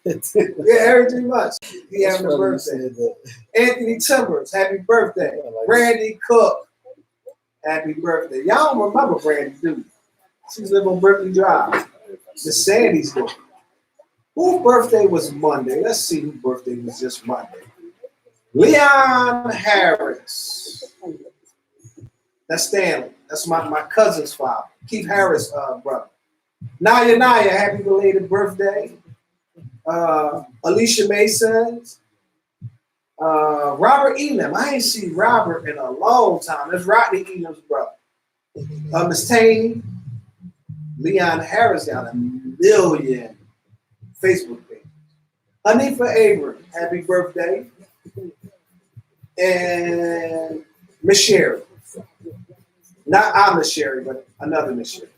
Yeah, every 3 months. He having a birthday. Anthony Timbers, happy birthday. Brandy Cook, happy birthday. Y'all don't remember Brandy, do you? She's living on Berkeley Drive. The Sandy's doing. Whose birthday was Monday? Let's see whose birthday was just Monday. Leon Harris. That's Stanley. That's my cousin's father. Keith Harris, brother. Naya, happy belated birthday. Alicia Mason. Robert Elam. I ain't seen Robert in a long time. That's Rodney Elam's brother. Miss Taney. Leon Harris got 1 million Facebook page. Hanifa Abram, happy birthday. And Miss Sherry. Not I'm Miss Sherry, but another Miss Sherry.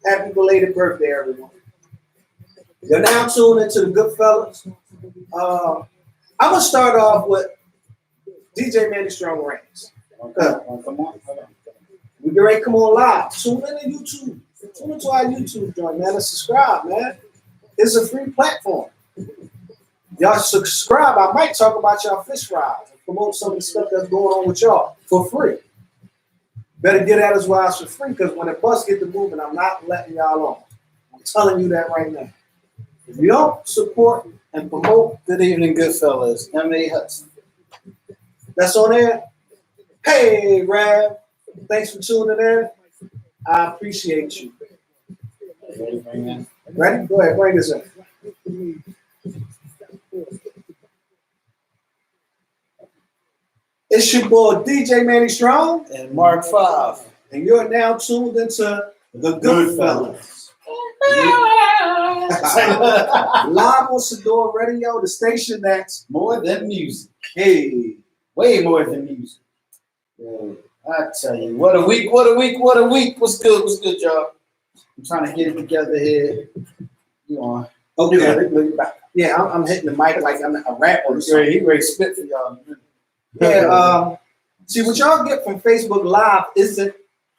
Happy belated birthday, everyone. You're now tuned into the Goodfellas. I'm going to start off with DJ Manny Strong Reigns. Come on. We get ready to come on live. Tune in to YouTube. Tune into our YouTube joint, man, and subscribe, man. It's a free platform. Y'all subscribe. I might talk about y'all fish fries and promote some of the stuff that's going on with y'all for free. Better get at us while it's for free, because when the bus get to moving, I'm not letting y'all on. I'm telling you that right now. If you don't support and promote, Good evening, Goodfellas. M.A. Hudson. that's on there. Hey, Rav, thanks for tuning in. I appreciate you. Ready, man? Ready? Go ahead, bring this in. It's your boy DJ Manny Strong, And Mark 5. and you're now tuned into the Goodfellas. Live on Sador Radio, the station that's More than music. hey. Way more than music. Yeah, I tell you, what a week. What's good, y'all? I'm trying to get it together here. You on? Okay. Yeah, I'm hitting the mic like I'm a rapper. He ready to spit for y'all. Yeah, see what y'all get from Facebook Live isn't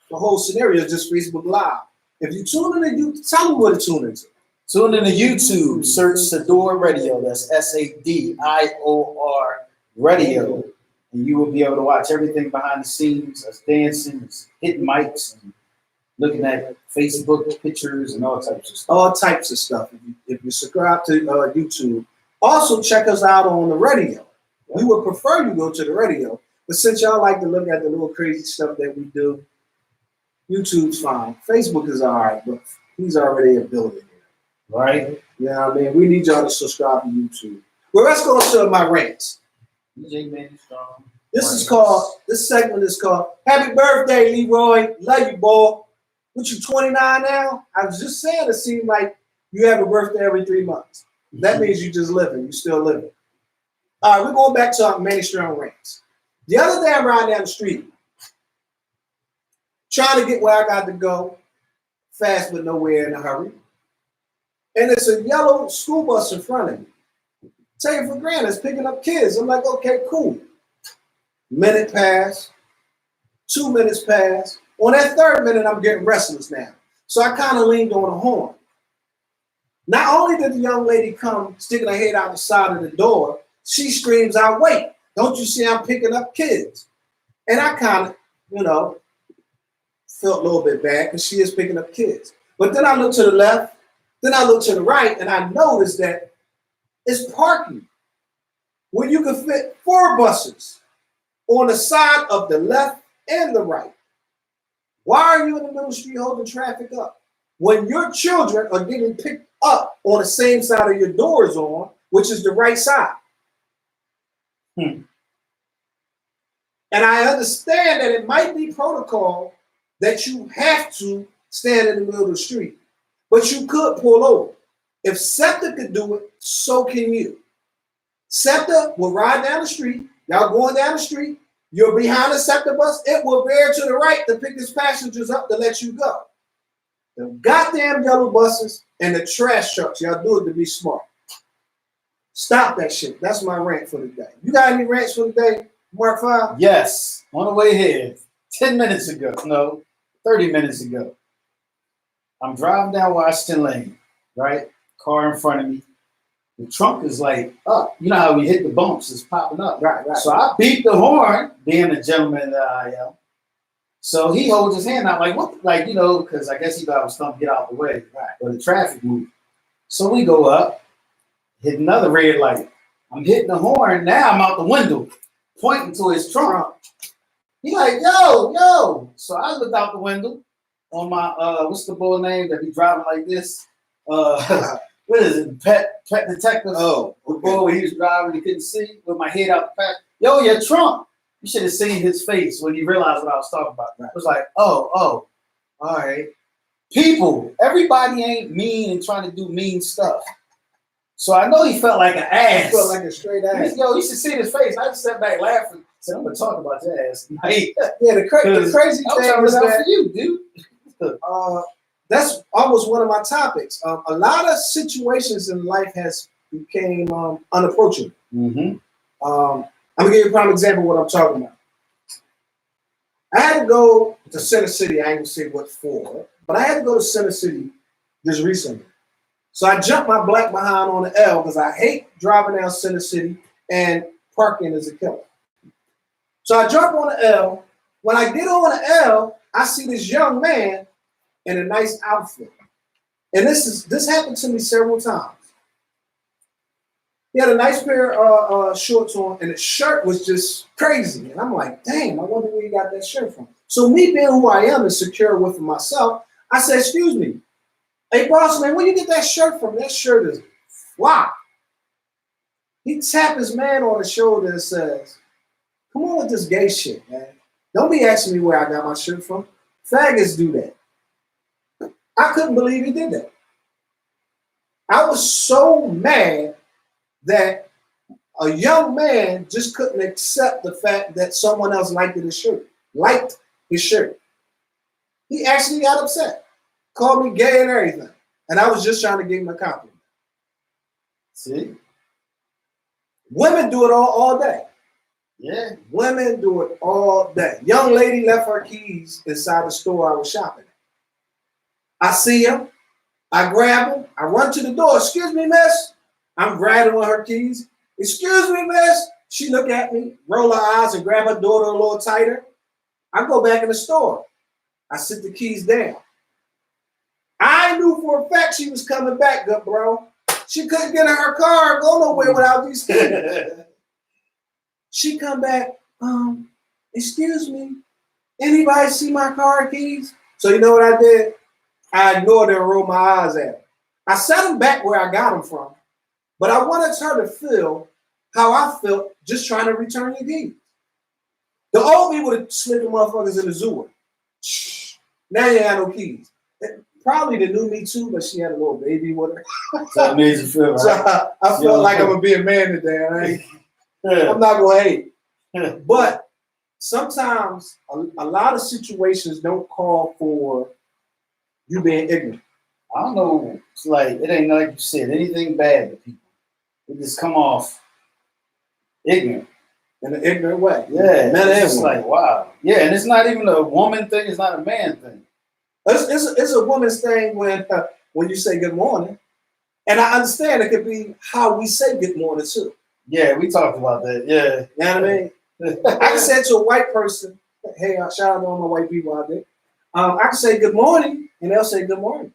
the whole scenario, it's just Facebook Live. If you tune in, you tell me what to tune into. Tune in to YouTube, search Sador Radio. That's SADIOR Radio. And you will be able to watch everything behind the scenes, us dancing, us hitting mics, and looking at Facebook pictures and all types of stuff. All types of stuff. If you subscribe to YouTube, also check us out on the radio. We would prefer you go to the radio, but since y'all like to look at the little crazy stuff that we do, YouTube's fine. Facebook is all right, but he's already a building here, Right? you know what I mean? We need y'all to subscribe to YouTube. Well, let's go into my rants. DJ Manny Strong. This segment is called Happy Birthday, Leroy. Love you, boy. What, you 29 now? I was just saying it seemed like you have a birthday every 3 months. That means you just living. You still living. All right, we're going back to our Manny Strong rants. The other day I'm riding down the street, trying to get where I got to go, fast but nowhere in a hurry. And it's a yellow school bus in front of me. Take it for granted, it's picking up kids. I'm like, okay, cool. Minute pass, 2 minutes pass. On that third minute, I'm getting restless now. So I kind of leaned on the horn. Not only did the young lady come sticking her head out the side of the door, she screams out, wait, don't you see I'm picking up kids? And I kind of, felt a little bit bad because she is picking up kids. But then I look to the left, then I look to the right, and I noticed that it's parking where you can fit 4 buses on the side of the left and the right. Why are you in the middle of the street holding traffic up? When your children are getting picked up on the same side of your doors on, which is the right side. And I understand that it might be protocol that you have to stand in the middle of the street, but you could pull over. If SEPTA could do it, so can you. SEPTA will ride down the street. Y'all going down the street. You're behind the SEPTA bus. It will bear to the right to pick its passengers up to let you go. The goddamn yellow buses and the trash trucks, y'all do it to be smart. Stop that shit. That's my rant for the day. You got any rants for the day, Mark 5? Yes, on the way here, 10 minutes ago, no, 30 minutes ago. I'm driving down Washington Lane, right? car in front of me. The trunk is like up. You know how we hit the bumps, it's popping up. Right. So I beat the horn, being the gentleman that I am. So he holds his hand out like, what? Like, you know, because I guess he thought I was going to get out the way. Right. But the traffic moved. So we go up, hit another red light. I'm hitting the horn. Now I'm out the window, pointing to his trunk. He like, yo. So I looked out the window on my, what's the boy name that be driving like this? What is it? Pet detective. Oh, the boy when he was driving, he couldn't see with my head out the back. Yo, your trunk. You should have seen his face when he realized what I was talking about. It was like, oh, all right. People, everybody ain't mean and trying to do mean stuff. So I know he felt like an ass. He felt like a straight ass. Yo, you should see his face. I just sat back laughing. Said, I'm gonna talk about your ass. Yeah, the crazy thing was that for you, dude. That's almost one of my topics. A lot of situations in life has became unapproachable. Mm-hmm. I'm gonna give you a prime example of what I'm talking about. I had to go to Center City. I ain't gonna say what for, but I had to go to Center City just recently. So I jumped my black behind on the L because I hate driving down Center City and parking is a killer. So I jump on the L. When I get on the L, I see this young man in a nice outfit. And this happened to me several times. He had a nice pair of shorts on, and the shirt was just crazy. And I'm like, damn, I wonder where he got that shirt from. So me being who I am and secure with myself, I said, excuse me, hey, boss man, where you get that shirt from? That shirt is fly. He tapped his man on the shoulder and says, come on with this gay shit, man. Don't be asking me where I got my shirt from. Faggots do that. I couldn't believe he did that. I was so mad that a young man just couldn't accept the fact that someone else liked his shirt. He actually got upset, called me gay and everything. And I was just trying to give him a compliment. See? Women do it all day. Yeah. Women do it all day. Young lady left her keys inside the store I was shopping at. I see him. I grab him. I run to the door. Excuse me, miss. I'm grabbing on her keys. Excuse me, miss. She look at me, roll her eyes, and grab her daughter a little tighter. I go back in the store. I sit the keys down. I knew for a fact she was coming back, good bro. She couldn't get in her car and go nowhere without these keys. She come back, excuse me, anybody see my car keys? So you know what I did? I ignored her and rolled my eyes at her. I set them back where I got them from, but I wanted her to feel how I felt just trying to return the keys. The old me would have slid the motherfuckers in the zoo. Now you ain't got no keys. Probably the new me too, but she had a little baby with her. So it made you feel right. So I felt like I'm gonna be a man today. I'm not gonna hate. But sometimes a lot of situations don't call for you being ignorant. I don't know. It's like, it ain't like you said anything bad to people. They just come off ignorant. In an ignorant way. Yeah. Men and It's women. like, wow. Yeah, and it's not even a woman thing. It's not a man thing. It's a woman's thing when you say good morning. And I understand it could be how we say good morning too. Yeah, we talked about that. Yeah. You know what I mean? I can say to a white person, hey, shout out to all my white people out there. I can say good morning, and they'll say good morning.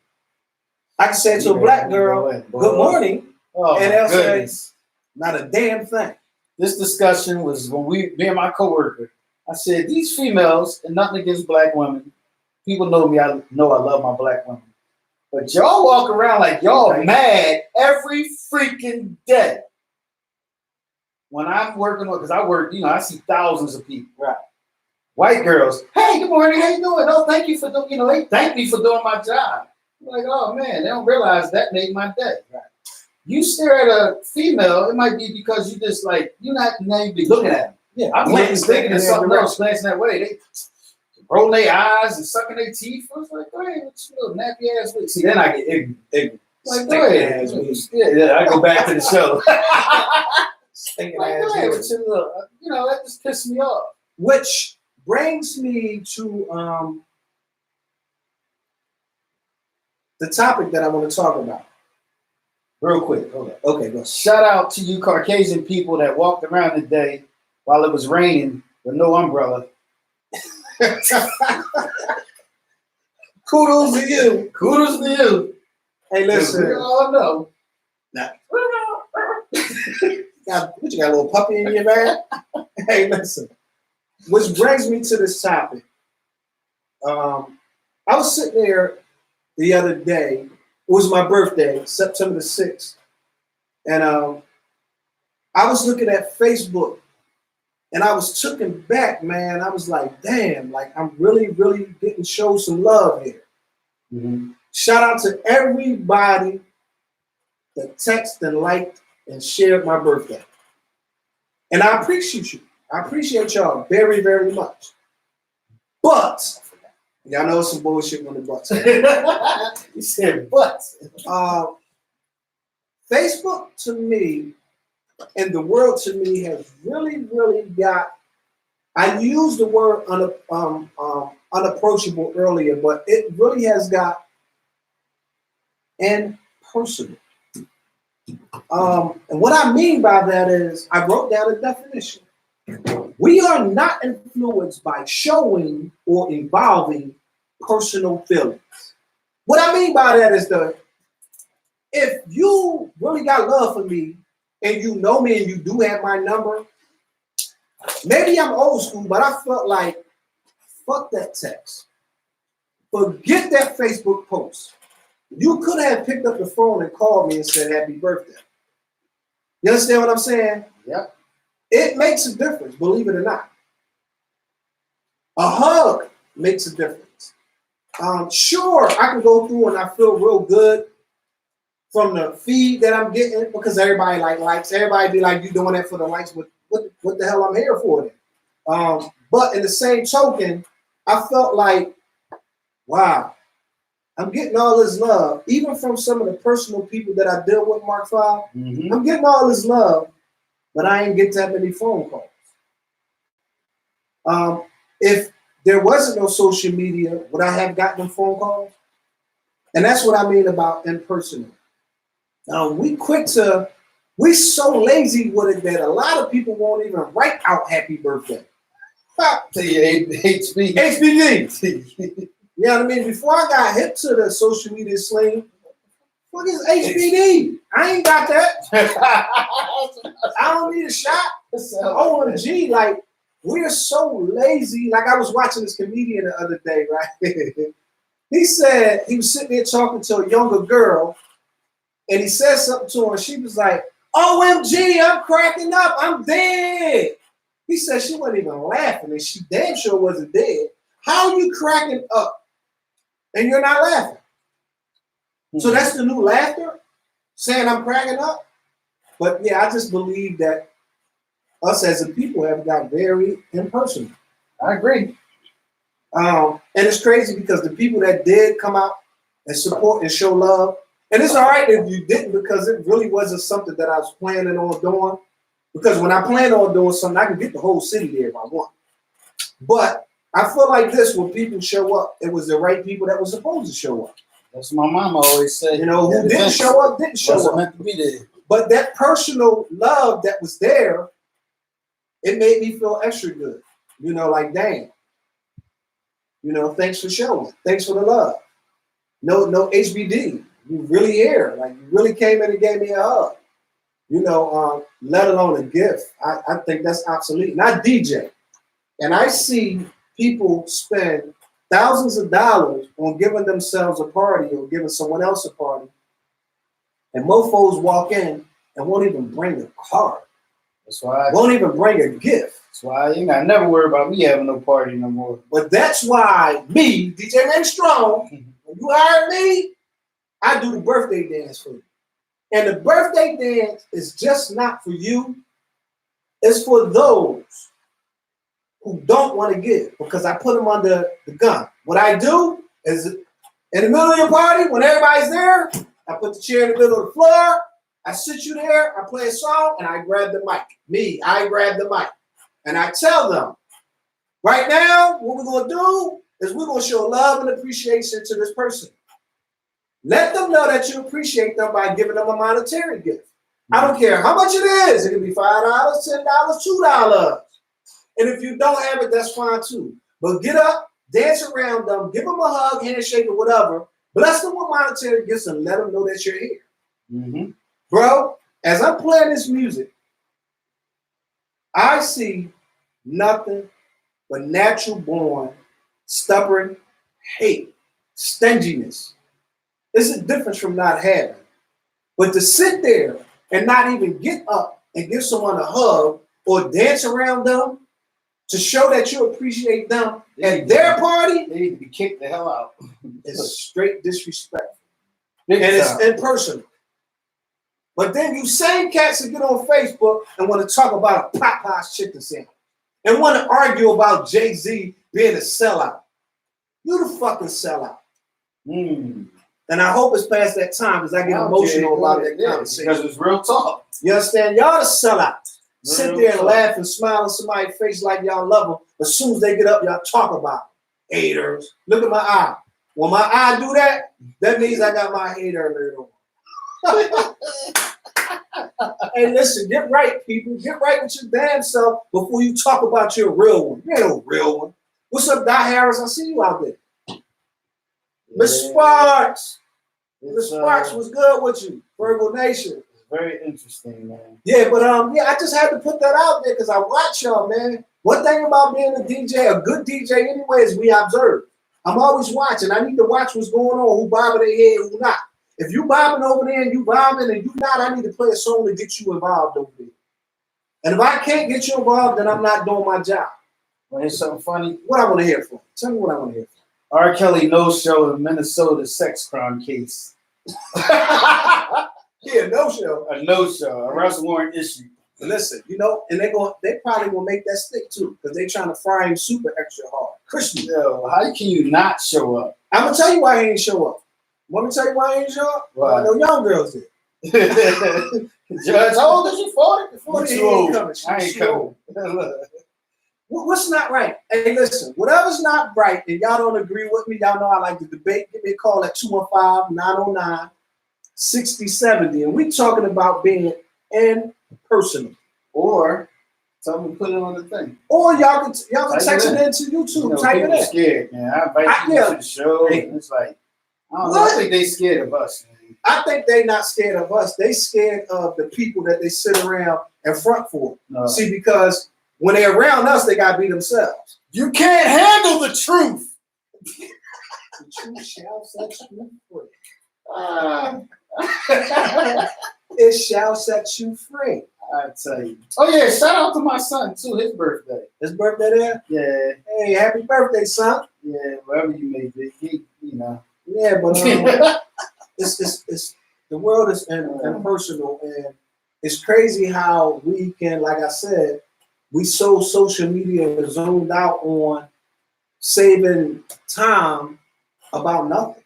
I can say to a black girl, good morning, and they'll say not a damn thing. This discussion was when me and my coworker, I said, these females, and nothing against black women, people know me, I know I love my black women. But y'all walk around like y'all mad every freaking day. When I'm working on, because I work, I see thousands of people. Right. White girls, hey, good morning, how you doing? Oh, thank you for doing, they thank me for doing my job. I'm like, oh man, they don't realize that made my day. Right. You stare at a female, it might be because you just like, you're not be looking at them. Yeah, I'm thinking of something else, glancing that way. They rolling their eyes and sucking their teeth. I was like, go ahead, what you little nappy ass with. See, then I get ignorant. Like, go ahead. Yeah, I go back to the show. Like, go ahead with your little, that just pissed me off. Which brings me to the topic that I want to talk about. Real quick, hold on. Okay, go. Shout out to you Caucasian people that walked around today while it was raining with no umbrella. Kudos to you. Kudos to you. Hey, listen. We all know. Nah. What, you got a little puppy in your bag? Hey, listen. Which brings me to this topic. I was sitting there the other day. It was my birthday, September the 6th. And I was looking at Facebook. And I was taken back, man. I was like, damn, like I'm really, really getting shown some love here. Mm-hmm. Shout out to everybody that texted and liked and shared my birthday. And I appreciate you. I appreciate y'all very, very much. But, y'all know some bullshit on the butts. You said butts. Facebook to me and the world to me has really, really got, I used the word unapproachable earlier, but it really has got impersonal. And what I mean by that is, I wrote down a definition. We are not influenced by showing or involving personal feelings. What I mean by that is if you really got love for me and you know me and you do have my number, maybe I'm old school, but I felt like, fuck that text. Forget that Facebook post. You could have picked up the phone and called me and said happy birthday. You understand what I'm saying? Yep. It makes a difference, believe it or not. A hug makes a difference. Sure, I can go through and I feel real good from the feed that I'm getting because everybody likes. Everybody be like, you doing that for the likes? What the hell I'm here for then? But in the same token, I felt like, wow, I'm getting all this love, even from some of the personal people that I deal with, Mark 5. Mm-hmm. I'm getting all this love, but I ain't get that many phone calls. If there wasn't no social media, would I have gotten them phone calls? And that's what I mean about impersonal. We so lazy with it that a lot of people won't even write out happy birthday. HBD. You know what I mean? Before I got hip to the social media sling, what is HBD? I ain't got that. I don't need a shot. OMG, like, we're so lazy. Like, I was watching this comedian the other day, right? He said he was sitting there talking to a younger girl, and he said something to her, and she was like, OMG, I'm cracking up. I'm dead. He said she wasn't even laughing, and she damn sure wasn't dead. How are you cracking up and you're not laughing? Mm-hmm. So that's the new laughter? Saying I'm cracking up? But yeah, I just believe that us as a people have got very impersonal. I agree. And it's crazy because the people that did come out and support and show love, and it's all right if you didn't because it really wasn't something that I was planning on doing. Because when I plan on doing something, I can get the whole city there if I want. But I feel like this, when people show up, it was the right people that were supposed to show up. That's what my mama always said. You know, who didn't show up, didn't show up. Meant to be there. But that personal love that was there, it made me feel extra good. You know, like, dang. You know, thanks for showing. Thanks for the love. No HBD. You really here. Like, you really came in and gave me a hug. You know, let alone a gift. I think that's obsolete. Not DJ. And I see people spend thousands of dollars on giving themselves a party or giving someone else a party. And mofos walk in and won't even bring a card. That's why won't even bring a gift. That's why you gotta never worry about me having no party no more. But that's why me, DJ Man Strong, when you hire me, I do the birthday dance for you. And the birthday dance is just not for you. It's for those who don't want to give because I put them under the gun. What I do is in the middle of your party, when everybody's there, I put the chair in the middle of the floor. I sit you there, I play a song, and I grab the mic. I grab the mic. And I tell them, right now, what we're going to do is we're going to show love and appreciation to this person. Let them know that you appreciate them by giving them a monetary gift. I don't care how much it is. It can be $5, $10, $2. And if you don't have it, that's fine too. But get up, dance around them, give them a hug, handshake, or whatever. Bless them with monetary gifts and let them know that you're here. Mm-hmm. Bro, as I'm playing this music, I see nothing but natural born, stubborn hate, stinginess. It's a difference from not having. But to sit there and not even get up and give someone a hug or dance around them to show that you appreciate them at their party, they need to be kicked the hell out. It's straight disrespect. Big And time. it's impersonal. But then you same cats that get on Facebook and want to talk about a Popeye's chicken sandwich and want to argue about Jay-Z being a sellout. You the fucking sellout. Mm. And I hope it's past that time because I get emotional about that conversation. Because it's real talk. You understand? Y'all the sellouts. Sit there and talk. laugh and smile in somebody's face like y'all love them. But as soon as they get up, y'all talk about them. Haters. Look at my eye. When my eye do that, that means I got my hater alert on. Hey, listen, get right, people. Get right with your damn self before you talk about your real one. You ain't no real one. What's up, Di Harris? I see you out there. Miss Sparks. Miss Sparks was good with you. Virgo Nation. It's very interesting, man. Yeah, but yeah, I just had to put that out there because I watch y'all, man. One thing about being a DJ, a good DJ anyway, is we observe. I'm always watching. I need to watch what's going on, who bobbing their head, who not. If you bobbing over there and you bobbing and you not, I need to play a song to get you involved over there. And if I can't get you involved, then I'm not doing my job. Want to hear something funny? What I want to hear from? Tell me what I want to hear from. R. Kelly no-show in Minnesota sex crime case. Yeah, no show. A no-show. Arrest warrant issued. Listen, you know, and they probably gonna make that stick too, because they trying to fry him super extra hard. Christian. Yo, how can you not show up? I'm gonna tell you why he ain't show up. Want me to tell you why he ain't show up? Why? I know young girls did. Judge, how old is you? 40? 40 You old. coming. I ain't Too coming. What's not right? Hey, listen, whatever's not right, and y'all don't agree with me, y'all know I like to debate. Give me a call at 215-909-6070. And we talking about being impersonal. Or tell me to put it on the thing. Or y'all can text it in. into YouTube. You know, Type people it in. scared, man. I invite you to the show, and it's like, I don't know. I think they scared of us, man. I think they not scared of us. They scared of the people that they sit around and front for. No. See, because when they're around us, they got to be themselves. You can't handle the truth. The truth shall set you free. It shall set you free. I tell you. Oh yeah, shout out to my son too. His birthday. His birthday there? Yeah. Hey, happy birthday, son. Yeah, wherever you may be, you know. Yeah, but it's the world is impersonal, and it's crazy how we can, like I said, we so social media zoomed out on saving time about nothing.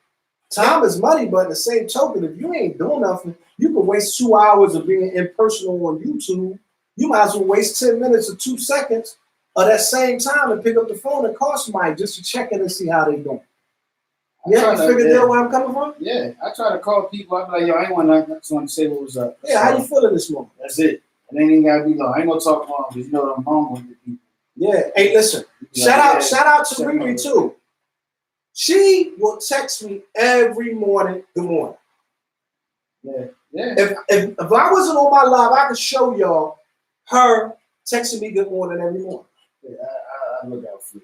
Time is money, but in the same token, if you ain't doing nothing, you can waste 2 hours of being impersonal on YouTube. You might as well waste 10 minutes or 2 seconds of that same time and pick up the phone and call somebody just to check in and see how they doing. Yeah, you figured out where I'm coming from? Yeah, I try to call people. I be like, yo, I ain't want nothing. I just want to say what was up. Yeah, how you feeling this morning? That's it. It ain't even gotta be long. I ain't gonna talk long because you know I'm home with the people. Yeah. Hey, listen. Shout out to Riri too. She will text me every morning. Good morning. Yeah. Yeah. If I wasn't on my live, I could show y'all her texting me good morning every morning. Yeah, I look out for you.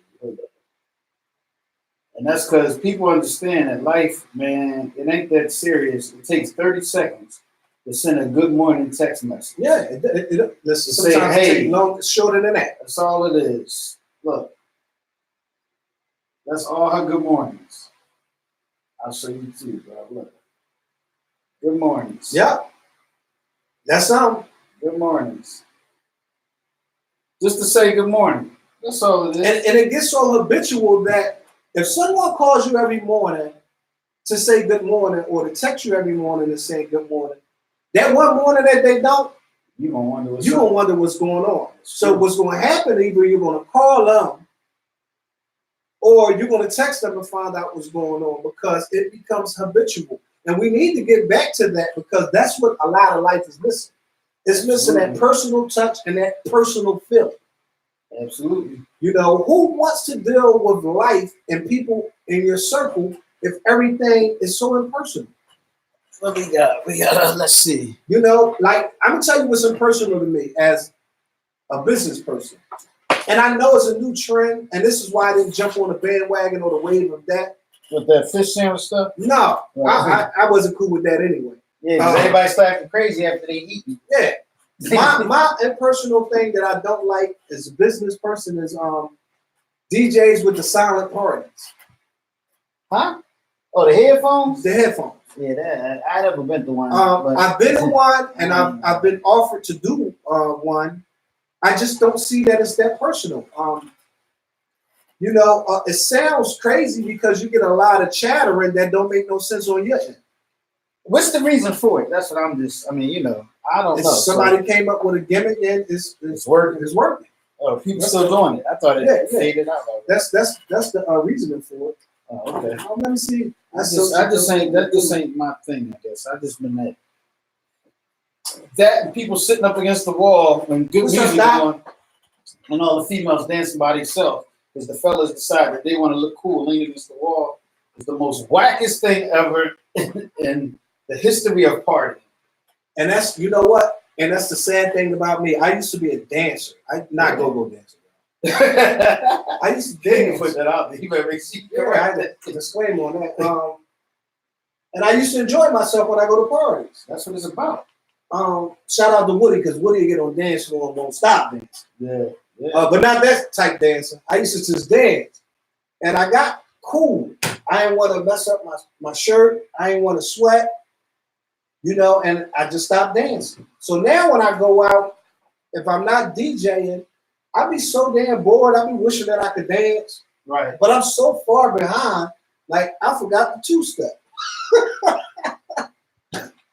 And that's because people understand that life, man, it ain't that serious. It takes 30 seconds to send a good morning text message. Yeah, listen, Say, sometimes hey, it takes long, shorter than that. That's all it is. Look, that's all her good mornings. I'll show you too, bro. Look. Good mornings. Yep. That's Good mornings. Just to say good morning. That's all it is. And it gets so habitual that if someone calls you every morning to say good morning or to text you every morning to say good morning, that one morning that they don't, you're going to wonder what's going on. So what's going to happen, either you're going to call them or you're going to text them and find out what's going on because it becomes habitual. And we need to get back to that because that's what a lot of life is missing. It's missing that personal touch and that personal feeling. Absolutely. You know, who wants to deal with life and people in your circle if everything is so impersonal? What we got? Let's see. You know, like I'm gonna tell you what's impersonal to me as a business person. And I know it's a new trend, and this is why I didn't jump on the bandwagon or the wave of that. With that fish sandwich stuff? No, I wasn't cool with that anyway. Yeah, because everybody started acting crazy after they eat. Yeah. My impersonal thing that I don't like as a business person is DJs with the silent parties. Huh? Oh, the headphones? The headphones. Yeah, that I never been to one. I've been to one, and I've been offered to do one. I just don't see that it's that personal. You know, it sounds crazy because you get a lot of chattering that don't make no sense on your end. What's the reason for it? That's what I'm just. I mean, you know, I don't know. Somebody came up with a gimmick and it's working. It's working. Oh, people still doing it. I thought it faded out. That's the reasoning for it. Oh, okay. Let me see. That just ain't my thing. I guess I just been that and people sitting up against the wall when good music is on, and all the females dancing by themselves because the fellas decide that they want to look cool, leaning against the wall. Is the most wackest thing ever in the history of partying. And that's, you know what? And that's the sad thing about me. I used to be a dancer. Not go-go dancer. I used to dance. Put that out there. You better see. I had to disclaimer on that. And I used to enjoy myself when I go to parties. That's what it's about. Shout out to Woody because Woody get on dance floor and won't stop dancing. Yeah. But not that type dancing. I used to just dance, and I got cool. I didn't want to mess up my shirt. I didn't want to sweat, you know, and I just stopped dancing. So now when I go out, if I'm not DJing, I be so damn bored. I be wishing that I could dance. Right. But I'm so far behind, like I forgot the two-step.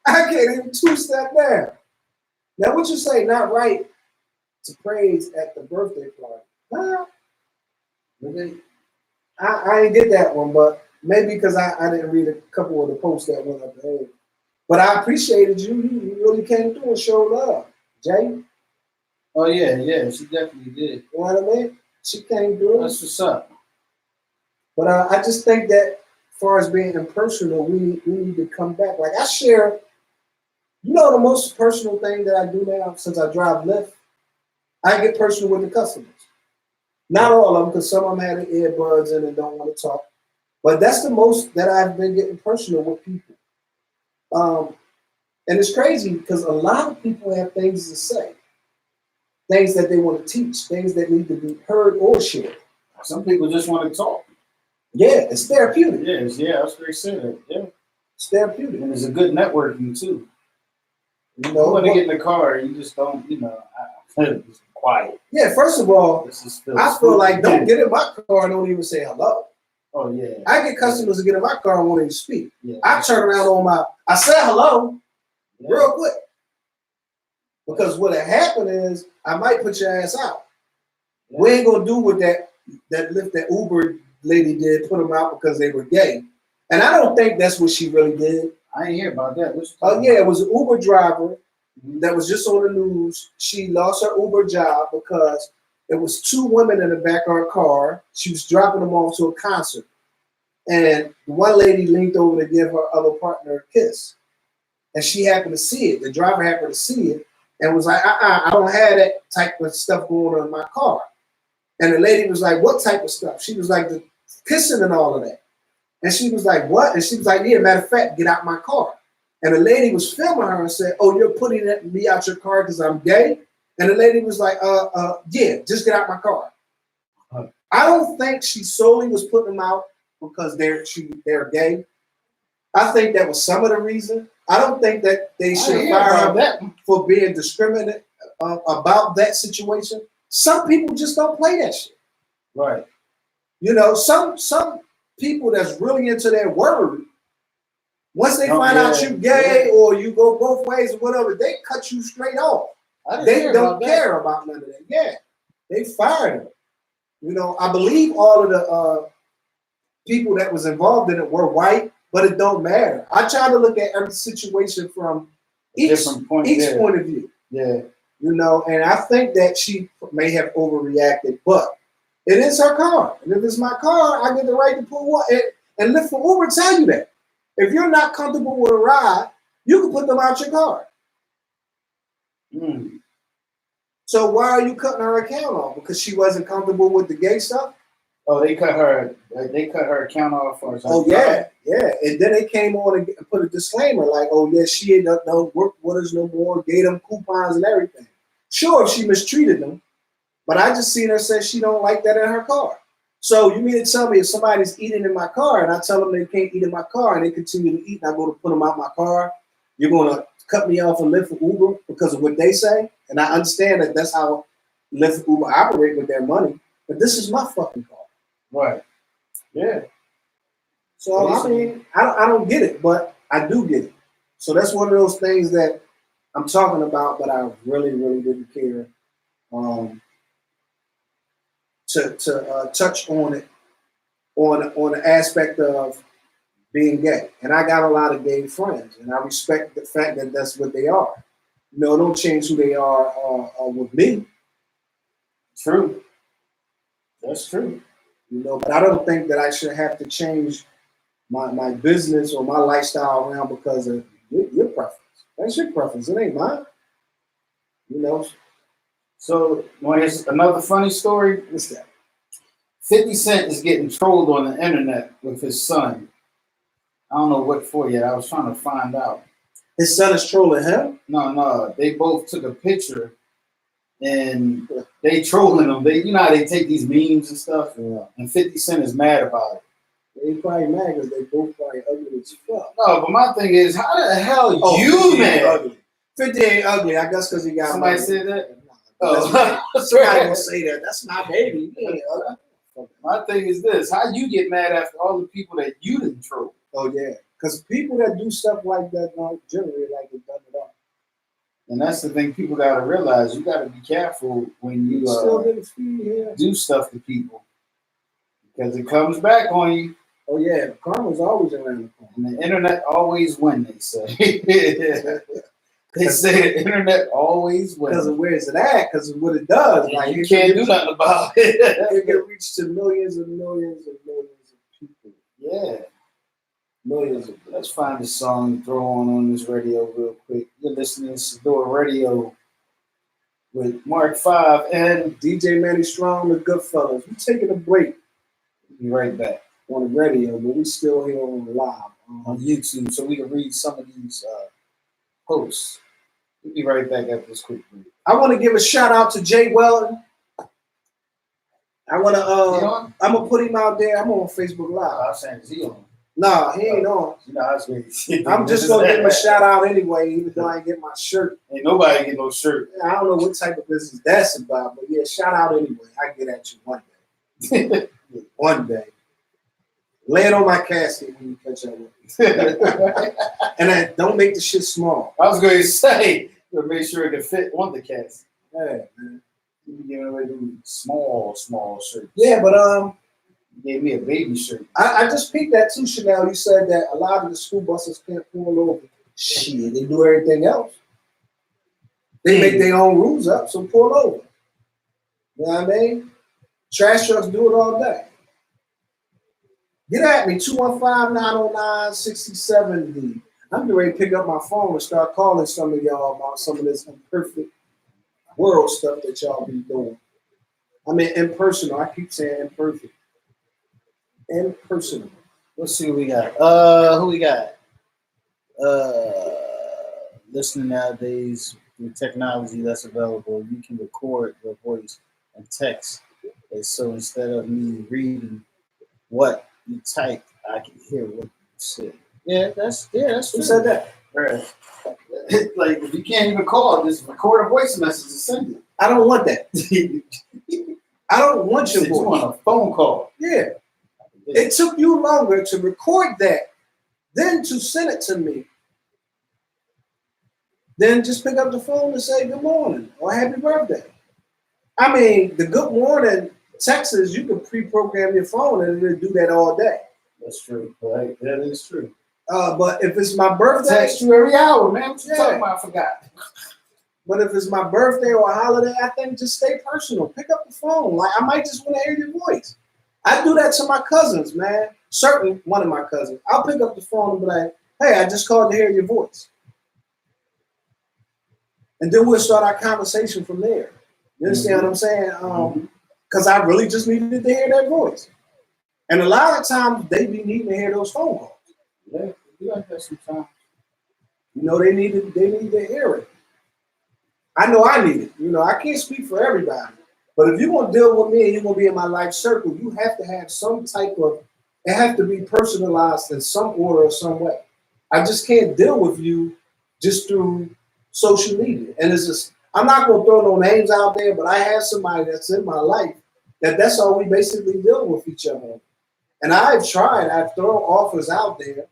I can't even two-step down. Now what you say, not right to praise at the birthday party. Huh? I didn't get that one, but maybe because I didn't read a couple of the posts that went up there. But I appreciated you. You really came through and showed love. Jay? Oh, yeah, she definitely did. You know what I mean? She came through. That's what's up. But I just think that as far as being impersonal, we need to come back. Like I share, you know, the most personal thing that I do now since I drive Lyft, I get personal with the customers. Not all of them, because some of them have the earbuds in and don't want to talk. But that's the most that I've been getting personal with people. And it's crazy because a lot of people have things to say, things that they want to teach, things that need to be heard or shared. Some people just want to talk. Yeah, it's therapeutic. Yeah, that's very sad. Yeah, it's therapeutic. And it's a good networking too. You know, when you get in the car, you just don't, you know, it's quiet. Yeah, first of all, I feel like don't get in my car and don't even say hello. Oh yeah. I get customers to get in my car and won't even speak. Yeah. I turn around I say hello real quick. Because what had happened is I might put your ass out. Yeah. We ain't gonna do what that Lyft, that Uber lady did, put them out because they were gay. And I don't think that's what she really did. I ain't hear about that. Oh yeah, it was an Uber driver that was just on the news. She lost her Uber job because there was two women in the back of her car. She was dropping them off to a concert. And one lady leaned over to give her other partner a kiss. And she happened to see it. The driver happened to see it and was like, I don't have that type of stuff going on in my car. And the lady was like, what type of stuff? She was like, the kissing and all of that. And she was like, what? And she was like, yeah, matter of fact, get out my car. And the lady was filming her and said, oh, you're putting me out your car because I'm gay? And the lady was like, yeah, just get out my car. I don't think she solely was putting them out because they're gay. I think that was some of the reason. I don't think that they should have fired her for being discriminate about that situation. Some people just don't play that shit. Right. You know, some people that's really into their word, once they find out you gay or you go both ways or whatever, they cut you straight off. They don't care about none of that. Yeah, they fired him. You know, I believe all of the people that was involved in it were white, but it don't matter. I try to look at every situation from each point of view. Yeah. You know, and I think that she may have overreacted, but it is her car. And if it's my car, I get the right to pull it. And Lyft for Uber tell you that. If you're not comfortable with a ride, you can put them out your car. Mm. So why are you cutting her account off? Because she wasn't comfortable with the gay stuff? Oh, they cut her account off for Oh, yeah. And then they came on and put a disclaimer like, oh, yeah, she ain't don't work with us no more, gave them coupons and everything. Sure, if she mistreated them, but I just seen her say she don't like that in her car. So you mean to tell me if somebody's eating in my car and I tell them they can't eat in my car and they continue to eat and I go to put them out my car, you're going to cut me off and Lyft for Uber because of what they say? And I understand that that's how Lyft for Uber operate with their money, but this is my fucking car. Right. Yeah. So, I mean, I don't get it, but I do get it. So that's one of those things that I'm talking about, but I really, really didn't care to touch on it on the aspect of being gay. And I got a lot of gay friends, and I respect the fact that that's what they are. You know, don't change who they are with me. True. That's true. You know, but I don't think that I should have to change my business or my lifestyle around because of your preference. That's your preference. It ain't mine. You know. So, here's another funny story. What's that? 50 Cent is getting trolled on the internet with his son. I don't know what for yet. I was trying to find out. His son is trolling him? No. They both took a picture and they trolling him. You know how they take these memes and stuff? Yeah. And 50 Cent is mad about it. They probably mad because they both probably ugly as fuck. No, but my thing is, how the hell you mad? Ugly. 50 ain't ugly. I guess because he got somebody money. said that? Oh, somebody gonna say that. That's my baby. He ain't ugly. My thing is this: how you get mad after all the people that you didn't troll? Oh yeah, because people that do stuff like that don't generally like it done it up. And that's the thing people got to realize. You got to be careful when you do stuff to people because it comes back on you. Oh yeah, karma's always around the corner. And the internet always wins, they say. They say the internet always wins. Because of where it's at, because of what it does. Yeah, like you can't do nothing about it. It can reach to millions and millions and millions of people. Yeah. Millions of people. Let's find a song to throw on this radio real quick. You're listening to Sador Radio with Mark 5 and DJ Manny Strong, the Goodfellas. We're taking a break. We'll be right back. On the radio, but we still here on live. On YouTube, so we can read some of these posts. We'll be right back after this quick break. I want to give a shout out to Jay Weldon. I want to. I'm gonna put him out there. I'm on Facebook Live. I was saying, is he on? Nah, he ain't on. You know, I was really I'm just gonna give him a shout out anyway, even though I ain't get my shirt. Ain't nobody get no shirt. I don't know what type of business that's about, but yeah, shout out anyway. I get at you one day. One day. Lay it on my casket when you catch up with me. And then don't make the shit small. I was going to say, make sure it can fit on the casket. Yeah, man. You get away with small shirts. Yeah, but you gave me a baby shirt. I just peeped that too, Chanel. You said that a lot of the school buses can't pull over. Shit, they do everything else. They make their own rules up, so pull over. You know what I mean? Trash trucks do it all day. Get at me, 215-909-6070. I'm getting ready to pick up my phone and start calling some of y'all about some of this imperfect world stuff that y'all be doing. I mean, impersonal. I keep saying imperfect. Impersonal. Let's see what we got. Who we got? Listening nowadays, with technology that's available, you can record your voice and text. And so instead of me reading what you type, I can hear what you say. Yeah, that's true. Who said that? Right. Like if you can't even call, just record a voice message and send it. I don't want that. I don't want your voice. You want a phone call. Yeah. It took you longer to record that than to send it to me. Then just pick up the phone and say good morning or happy birthday. I mean, the good morning texts, you can pre-program your phone and it'll do that all day. That's true. Right? That is true. But if it's my birthday, Text you every hour, man. What you Yeah. talking about? I forgot. but if it's my birthday or a holiday, I think just stay personal. Pick up the phone. Like I might just want to hear your voice. I do that to my cousins, man. Certainly one of my cousins. I'll pick up the phone and be like, hey, I just called to hear your voice. And then we'll start our conversation from there. You understand what I'm saying? Because I really just needed to hear that voice. And a lot of times they be needing to hear those phone calls. Yeah, you like that sometimes. You know, they need to hear it. I know I need it. You know, I can't speak for everybody. But if you're gonna deal with me and you're gonna be in my life circle, you have to have some type of, it has to be personalized in some order or some way. I just can't deal with you just through social media. And it's just, I'm not gonna throw no names out there, but I have somebody that's in my life that's all we basically deal with each other. And I've thrown offers out there.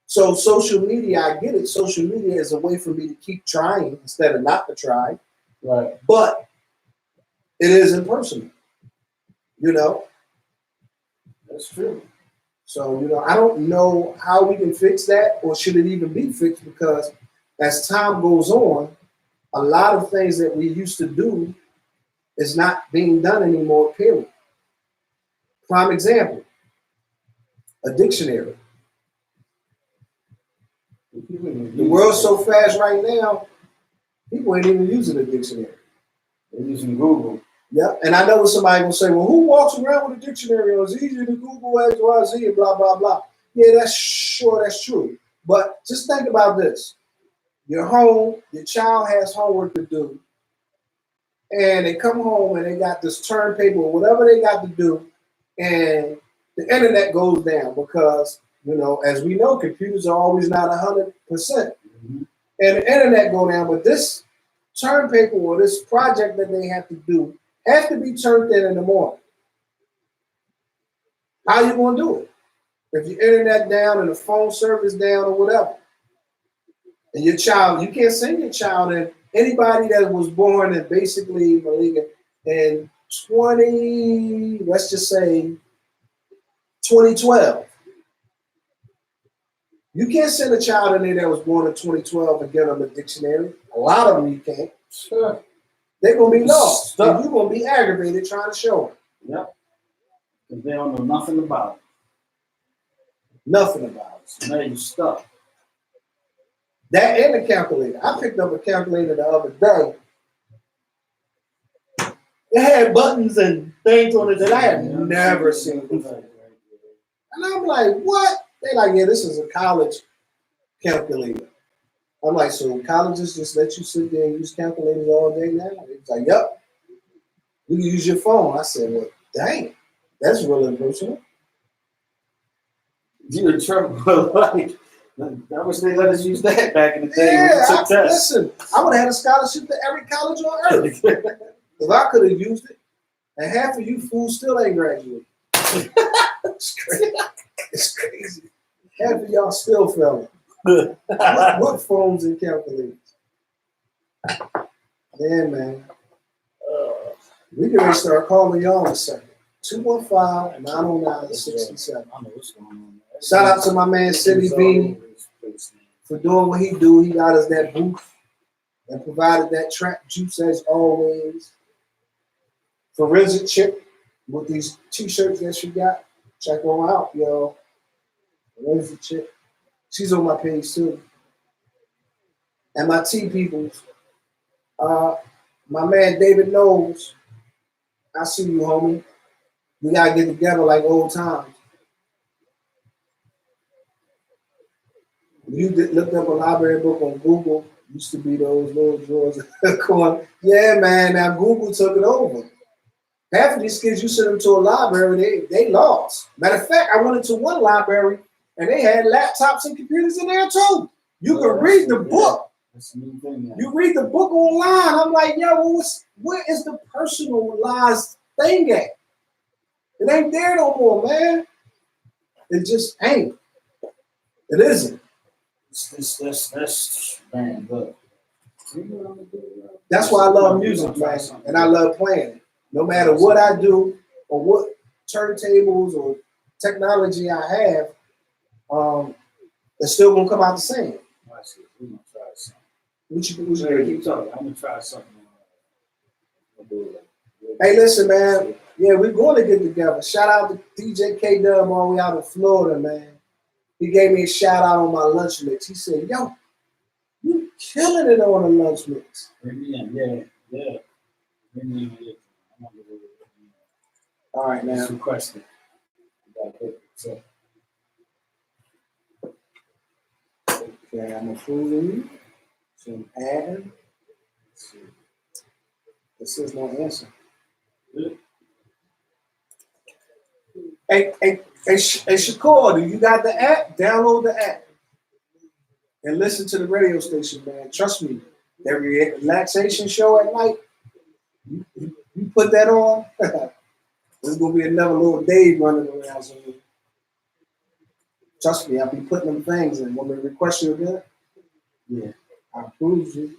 So social media, I get it. Social media is a way for me to keep trying instead of not to try. Right. But it is impersonal, you know? That's true. So, you know, I don't know how we can fix that or should it even be fixed because as time goes on, a lot of things that we used to do is not being done anymore, period. Prime example, a dictionary. The world's so fast right now, people ain't even using a dictionary. They're using Google. Yeah, and I know what somebody will say, well, who walks around with a dictionary? It's easy to Google X, Y, Z, and blah, blah, blah. Yeah, that's true. But just think about this. You're home, your child has homework to do, and they come home and they got this term paper or whatever they got to do, and the internet goes down because, you know, as we know, computers are always not 100%. And the internet go down, but this term paper or this project that they have to do have to be turned in the morning. How you gonna do it? If your internet down and the phone service down or whatever. And your child, you can't send your child in. Anybody that was born in basically Maliga in 20, let's just say 2012. You can't send a child in there that was born in 2012 and get them a dictionary. A lot of them you can't. Sure. They're gonna be lost. And you're gonna be aggravated trying to show them. Yep. Because they don't know nothing about it. Nothing about it. So now you're stuck. That and the calculator. I picked up a calculator the other day. It had buttons and things on it that I had never seen before. And I'm like, what? They're like, yeah, this is a college calculator. I'm like, so colleges just let you sit there and use calculators all day now? It's like, yep. You can use your phone. I said, well, dang, that's real impersonal. You're in trouble. Like, I wish they let us use that back in the day. Yeah, listen, I would have had a scholarship to every college on earth. If I could have used it, and half of you fools still ain't graduated. It's crazy. It's crazy. Half of y'all still failing. What phones and calculators? Yeah, man. We can start calling y'all in a second. 215-909-67. I know what's going on. Shout out to my man City Beanie for doing what he do. He got us that booth and provided that trap juice as always. Forensic Chick with these t-shirts that she got. Check her out, yo. Forensic Chick. She's on my page too. And my tea peoples. My man David knows. I see you, homie. We gotta get together like old times. You looked up a library book on Google. Used to be those little drawers. Yeah, man. Now Google took it over. Half of these kids, you send them to a library, they lost. Matter of fact, I went into one library and they had laptops and computers in there too. You can read the book. That's a new thing now. You read the book online. I'm like, yo, where is the personalized thing at? It ain't there no more, man. It just ain't. It isn't. That's man, look. That's why I love music, man, and I love playing it. No matter what I do or what turntables or technology I have, It's still gonna come out the same. Watch this. We're gonna try something. What you Keep talking. I'm gonna try something. Hey, listen, man. Yeah, we're going to get together. Shout out to DJ K Dub all the way out in Florida, man. He gave me a shout out on my lunch mix. He said, "Yo, you killing it on the lunch mix." Yeah. All right, man. Requested. Okay, I'm approving. So I'm adding. This is no answer. Hey, Shakur, do you got the app? Download the app and listen to the radio station, man. Trust me, that relaxation show at night, you put that on, there's going to be another little Dave running around somewhere. Trust me, I'll be putting them things in. Want me to request you again? Yeah. I approve you.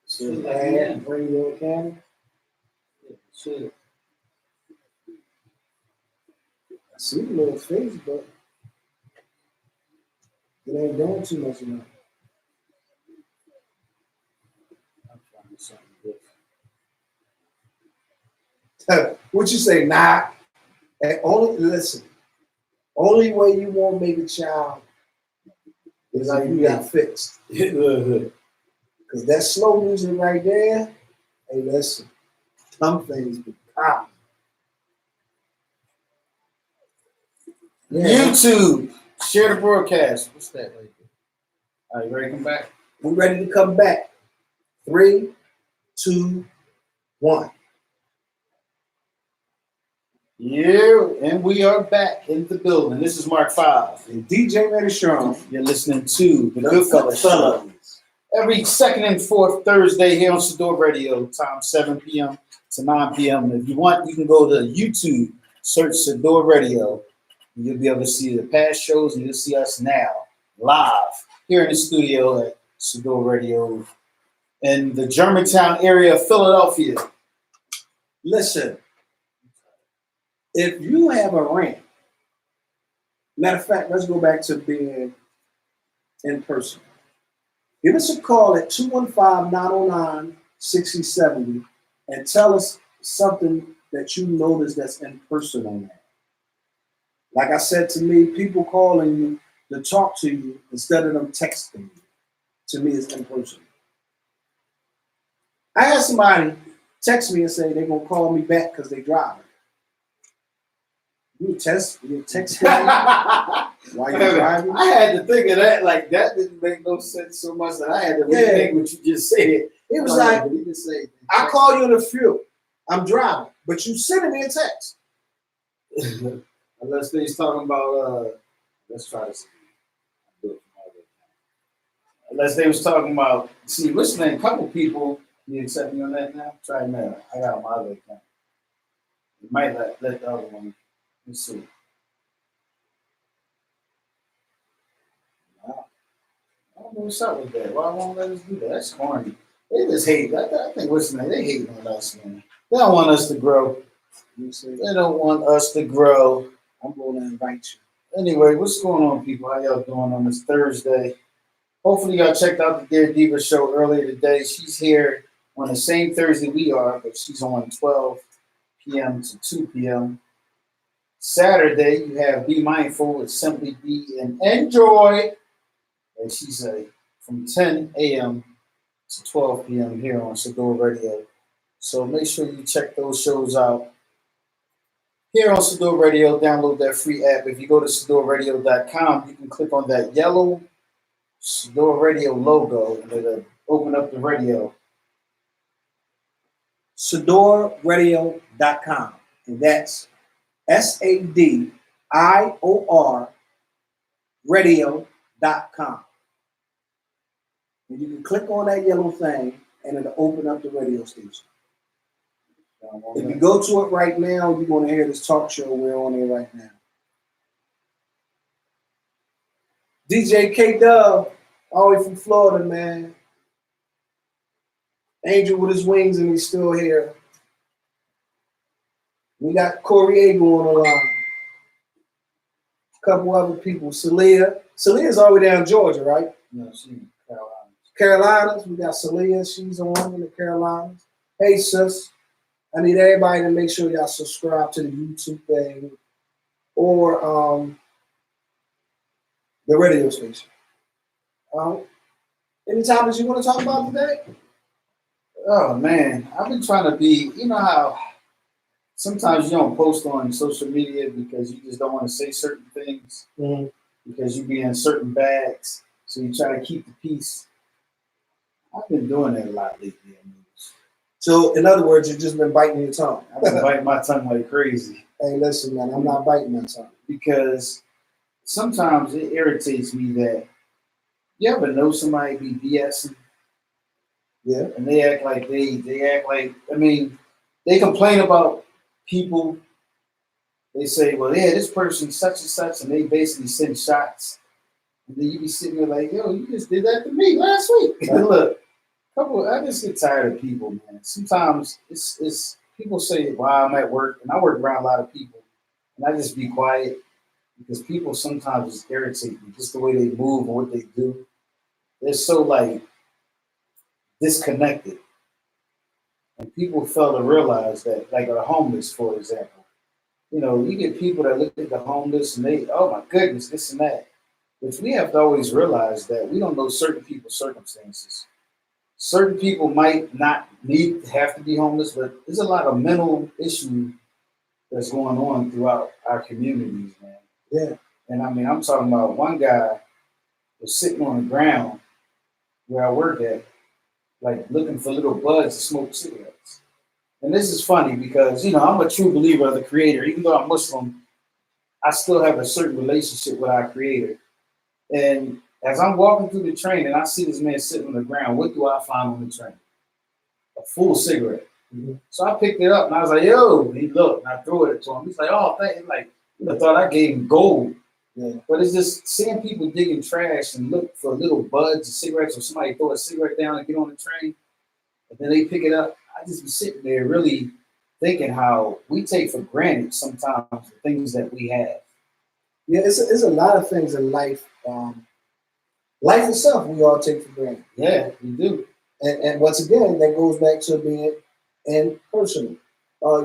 So add, bring your camera. Shit. I see the little face, but it ain't doing too much enough. I'm trying something different. What you say? Nah. And listen. Only way you won't make a child is like you got fixed. Because that slow music right there, hey, listen, some things be popping. Yeah. YouTube. Share the broadcast. What's that right there? All right, ready to come back? We're ready to come back. 3, 2, 1. Yeah, and we are back in the building. This is Mark 5. And DJ Ready Strong. You're listening to the Goodfellas Show. Every second and fourth Thursday here on Sador Radio, time 7 p.m. to 9 p.m. If you want, you can go to YouTube, search Sador Radio. You'll be able to see the past shows, and you'll see us now, live, here in the studio at Sador Radio in the Germantown area of Philadelphia. Listen, if you have a rant, matter of fact, let's go back to being in person. Give us a call at 215-909-6070 and tell us something that you notice that's in person on that. Like I said to me, people calling you to talk to you instead of them texting you. To me, it's in person. I had somebody text me and say they're going to call me back because they driving. You text me while you're driving? I had to think of that. Like, that didn't make no sense so much that I had to rethink what you just said. It was like, I call you in the field. I'm driving, but you sending me a text. Unless they's talking about, let's try this. Unless they was talking about, see, listening, a couple people, you accept me on that now? Try it now. I got on my other account. You might let the other one. Let's see. Wow. I don't know what's up with that. Why won't let us do that? That's corny. They just hate. I think what's the name? They hate on us, man. They don't want us to grow. They don't want us to grow. I'm going to invite you. Anyway, what's going on, people? How y'all doing on this Thursday? Hopefully y'all checked out the Dear Diva show earlier today. She's here on the same Thursday we are, but she's on 12 p.m. to 2 p.m. Saturday, you have Be Mindful with Simply Be and Enjoy. And she's from 10 a.m. to 12 p.m. here on Sador Radio. So make sure you check those shows out. Here on Sador Radio, download that free app. If you go to SadorRadio.com, you can click on that yellow Sador Radio logo and it'll open up the radio. SadorRadio.com. And that's SADIOR radio.com. And you can click on that yellow thing and it'll open up the radio station. If you go to it right now, you're going to hear this talk show. We're on there right now. DJ K Dub, all the way from Florida, man. Angel with his wings and he's still here. We got Corey Abel on the line. couple other people. Celia's all the way down in Georgia, right? No, she in Carolina. Carolinas. We got Celia. She's on in the Carolinas. Hey, sis. I need everybody to make sure y'all subscribe to the YouTube thing or the radio station. Any topics you want to talk about today? Oh man, I've been trying to be. You know how sometimes you don't post on social media because you just don't want to say certain things because you be in certain bags, so you try to keep the peace. I've been doing that a lot lately. So, in other words, you've just been biting your tongue. I've been biting my tongue like crazy. Hey, listen, man, I'm not biting my tongue. Because sometimes it irritates me that you ever know somebody be BSing? Yeah. And they act like I mean, they complain about people. They say, well, yeah, this person's such and such, and they basically send shots. And then you be sitting there like, yo, you just did that to me last week. And look, I just get tired of people, man. Sometimes it's people say, well, I'm at work, and I work around a lot of people, and I just be quiet because people sometimes just irritate me, just the way they move and what they do. They're so like disconnected. And people fail to realize that, like the homeless, for example. You know, you get people that look at the homeless and they, oh my goodness, this and that. But we have to always realize that we don't know certain people's circumstances. Certain people might not have to be homeless, but there's a lot of mental issue that's going on throughout our communities, man. Yeah. And I mean, I'm talking about one guy was sitting on the ground where I work at, like looking for little buds to smoke cigarettes. And this is funny because, you know, I'm a true believer of the Creator. Even though I'm Muslim, I still have a certain relationship with our Creator. And as I'm walking through the train and I see this man sitting on the ground, what do I find on the train? A full cigarette. Mm-hmm. So I picked it up and I was like, yo, and he looked and I threw it to him. He's like, oh, thank you. Like, I thought I gave him gold. Yeah. But it's just seeing people digging trash and look for little buds of cigarettes, or somebody throw a cigarette down and get on the train, and then they pick it up. I just be sitting there really thinking how we take for granted sometimes the things that we have. Yeah, it's a lot of things in life. Life itself, we all take for granted. Yeah, we do. And once again, that goes back to being impersonal.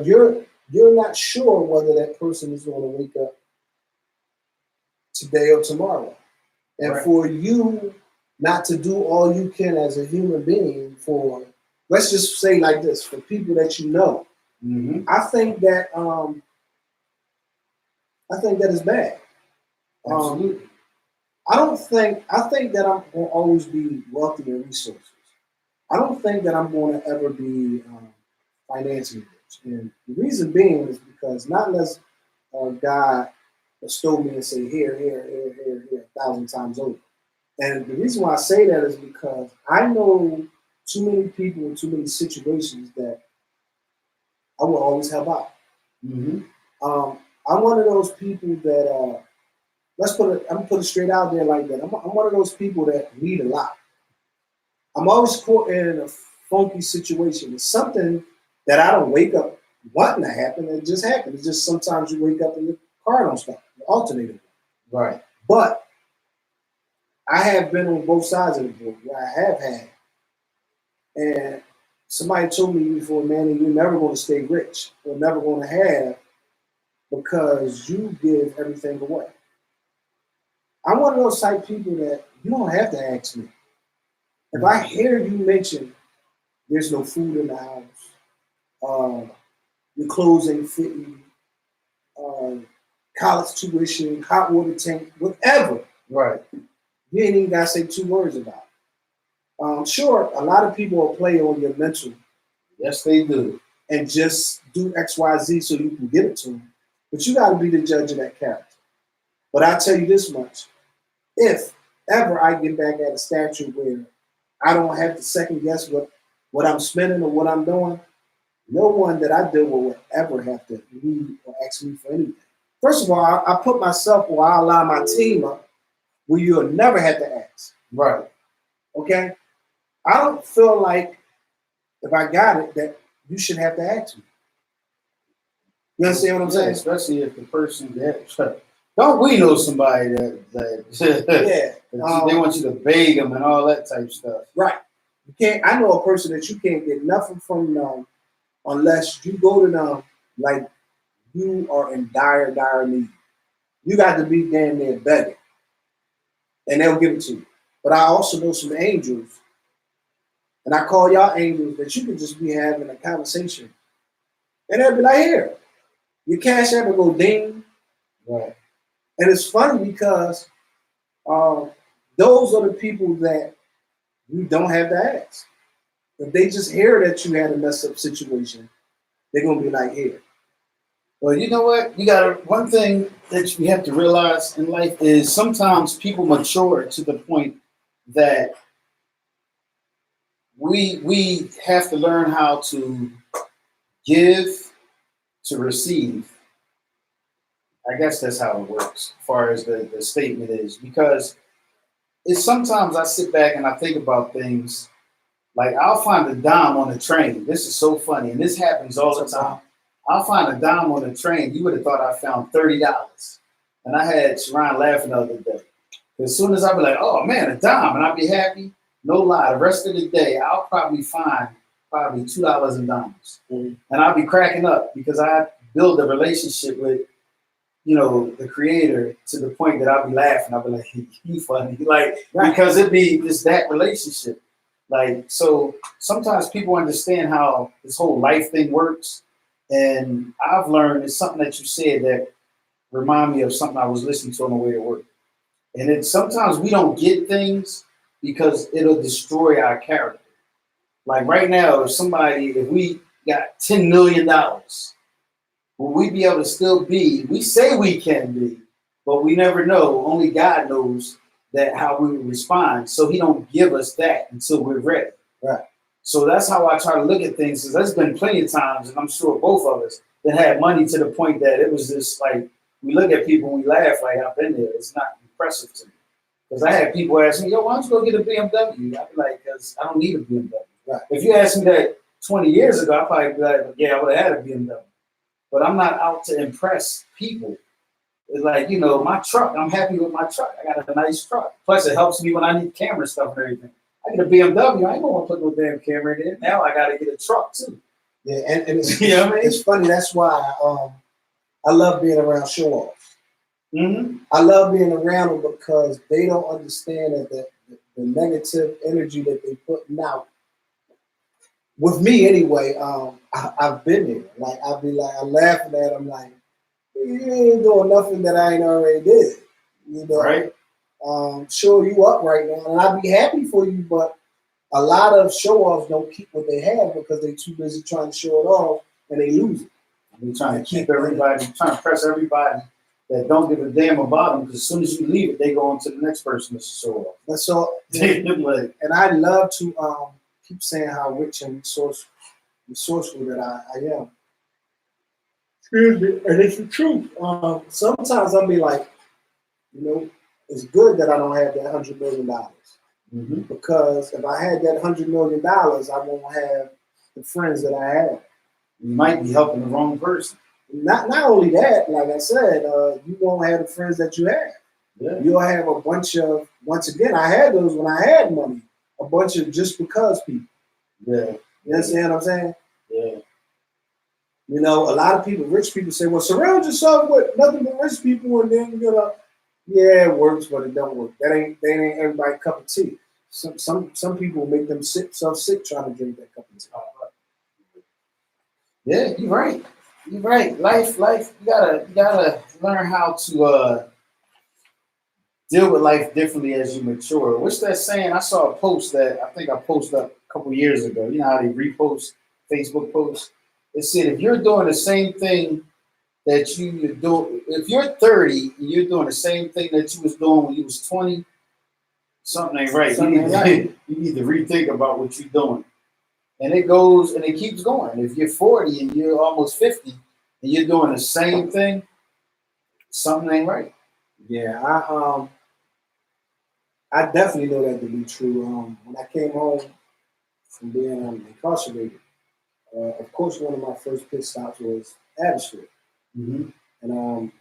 You're not sure whether that person is going to wake up today or tomorrow. And right. For you not to do all you can as a human being for, let's just say like this, for people that you know, I think that is bad. Absolutely. I think that I'm going to always be wealthy in resources. I don't think that I'm going to ever be financially rich. And the reason being is because not unless God bestowed me and say, here, 1,000 times over. And the reason why I say that is because I know too many people in too many situations that I will always help out. Mm-hmm. I'm one of those people that, I'm put it straight out there like that. I'm one of those people that need a lot. I'm always caught in a funky situation. It's something that I don't wake up wanting to happen. It just happens. It's just sometimes you wake up and the car don't stop, the alternator. Right. But I have been on both sides of the board where I have had. And somebody told me before, man, you're never going to stay rich or never going to have because you give everything away. I'm one of those type people that you don't have to ask me. If I hear you mention there's no food in the house, your clothes ain't fitting, college tuition, hot water tank, whatever. Right. You ain't even got to say 2 words about it. Sure, a lot of people will play on your mental. Yes, they do. And just do X, Y, Z so you can get it to them. But you got to be the judge of that character. But I'll tell you this much. If ever I get back at a stature where I don't have to second guess what I'm spending or what I'm doing, no one that I deal with will ever have to need or ask me for anything. First of all, I put myself or I allow my team up where you'll never have to ask. Right. Okay? I don't feel like if I got it that you should have to ask me. You understand what I'm saying? Especially if the person Don't we know somebody that Yeah. they want you to beg them and all that type of stuff? Right. You can't. I know a person that you can't get nothing from them unless you go to them like you are in dire need. You got to be damn near begging, and they'll give it to you. But I also know some angels, and I call y'all angels that you could just be having a conversation, and they'll be like, "Here, your cash app will go ding." Right. And it's funny because um, those are the people that you don't have to ask. If they just hear that you had a messed up situation, they're gonna be like, "Here." Well, you know what? You got one thing that you have to realize in life is sometimes people mature to the point that we have to learn how to give to receive. I guess that's how it works, as far as the statement is, because it's sometimes I sit back and I think about things like I'll find a dime on the train. This is so funny, and this happens all the time. I'll find a dime on the train. You would have thought I found $30. And I had Sharon laughing the other day. As soon as I'd be like, oh man, a dime, and I'd be happy. No lie, the rest of the day, I'll probably find $2 in dimes. Mm-hmm. And I'll be cracking up because I build a relationship with, the creator to the point that I'll be laughing. I'll be like, he funny. Like, because it's that relationship. Like, so sometimes people understand how this whole life thing works. And I've learned it's something that you said that remind me of something I was listening to on the way to work. And it's sometimes we don't get things because it'll destroy our character. Like right now, if we got $10 million, will we be able to still be? We say we can be, but we never know. Only God knows that how we respond. So he don't give us that until we're ready. Right. So that's how I try to look at things. Because there's been plenty of times, and I'm sure both of us, that had money to the point that it was just like, we look at people and we laugh like, I've been there. It's not impressive to me. Because I had people ask me, yo, why don't you go get a BMW? I'd be like, because I don't need a BMW. Right. If you asked me that 20 years ago, I'd probably be like, yeah, I would have had a BMW. But I'm not out to impress people. It's like, my truck, I'm happy with my truck. I got a nice truck. Plus, it helps me when I need camera stuff and everything. I get a BMW, I ain't gonna put no damn camera in it. Now I gotta get a truck too. Yeah, and it's, you know what I mean? It's funny, that's why I love being around show-offs. Mm-hmm. I love being around them because they don't understand that the negative energy that they putting out. With me anyway, I've been there. Like I'll be like, I'm laughing at them like, you ain't doing nothing that I ain't already did. Right. Show you up right now, and I'd be happy for you, but a lot of show-offs don't keep what they have because they're too busy trying to show it off, and they lose it. They're trying to keep everybody, trying to press everybody that don't give a damn about them, because as soon as you leave it, they go on to the next person to show off. That's all. And I love to keep saying how rich and resourceful that I am. Excuse me, and it's the truth. Sometimes I'll be like, it's good that I don't have that $100 million. Mm-hmm. Because if I had that $100 million, I won't have the friends that I have. You might be helping the wrong person. Not only that, like I said, you won't have the friends that you have. Yeah. You'll have a bunch of, once again, I had those when I had money, a bunch of just because people. Yeah. You understand what I'm saying? Yeah. A lot of people, rich people say, well, surround yourself with nothing but rich people, and then you're gonna, yeah, it works, but it don't work. That ain't everybody's cup of tea. Some people make themselves sick trying to drink that cup of tea. Yeah, you're right. You're right. Life. You gotta learn how to deal with life differently as you mature. What's that saying? I saw a post that I think I posted up a couple years ago. You know how they repost Facebook posts? It said if you're doing the same thing that you do, if you're 30 and you're doing the same thing that you was doing when you was 20, something ain't right. You need to rethink about what you're doing. And it goes and it keeps going. If you're 40 and you're almost 50 and you're doing the same thing, something ain't right. Yeah, I definitely know that to be true. When I came home from being incarcerated, of course, one of my first pit stops was Abbotsford. Mm-hmm. And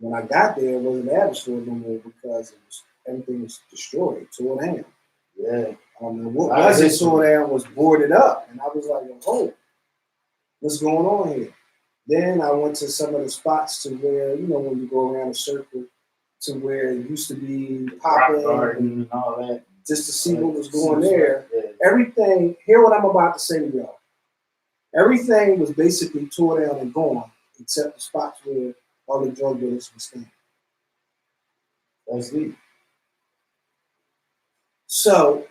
When I got there, it wasn't an Apple store no more because everything was destroyed, tore down. Yeah. And what wasn't tore down was boarded up. And I was like, oh, what's going on here? Then I went to some of the spots to where, when you go around a circle, to where it used to be popping and all that. Just to see what was going there. Yeah. Everything, hear what I'm about to say to y'all. Everything was basically tore down and gone, except the spots where all the drug dealers were staying. That's deep. So,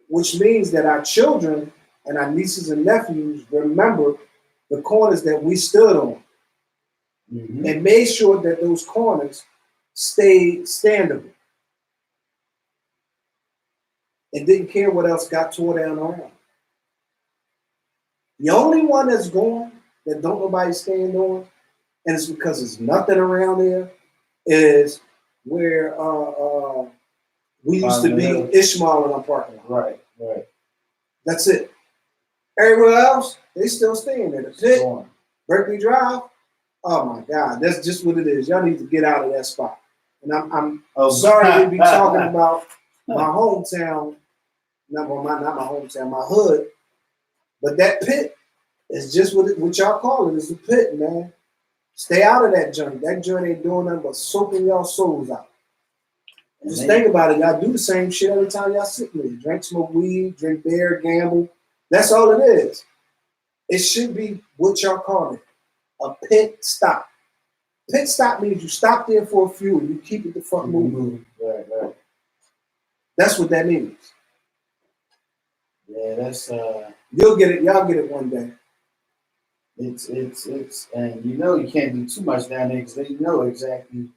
which means that our children and our nieces and nephews remember the corners that we stood on, and made sure that those corners stayed standable and didn't care what else got tore down around. The only one that's gone that don't nobody stand on, and it's because there's nothing around there, is where we used to be Ishmael in our parking lot. Right. That's it. Everywhere else, they still staying there. The pit, Berkeley Drive. Oh my God, that's just what it is. Y'all need to get out of that spot. And I'm sorry to be talking about my hometown, not my hometown, my hood, but that pit is just what y'all call it. It's the pit, man. Stay out of that joint. That joint ain't doing nothing but soaking y'all souls out. Just think about it. Y'all do the same shit every time y'all sit there. Drink, smoke weed, drink beer, gamble. That's all it is. It should be what y'all call it, a pit stop. Pit stop means you stop there for a fuel. You keep it the fuck moving. Right. That's what that means. Yeah, that's you'll get it. Y'all get it one day. It's and you can't do too much down there because they know exactly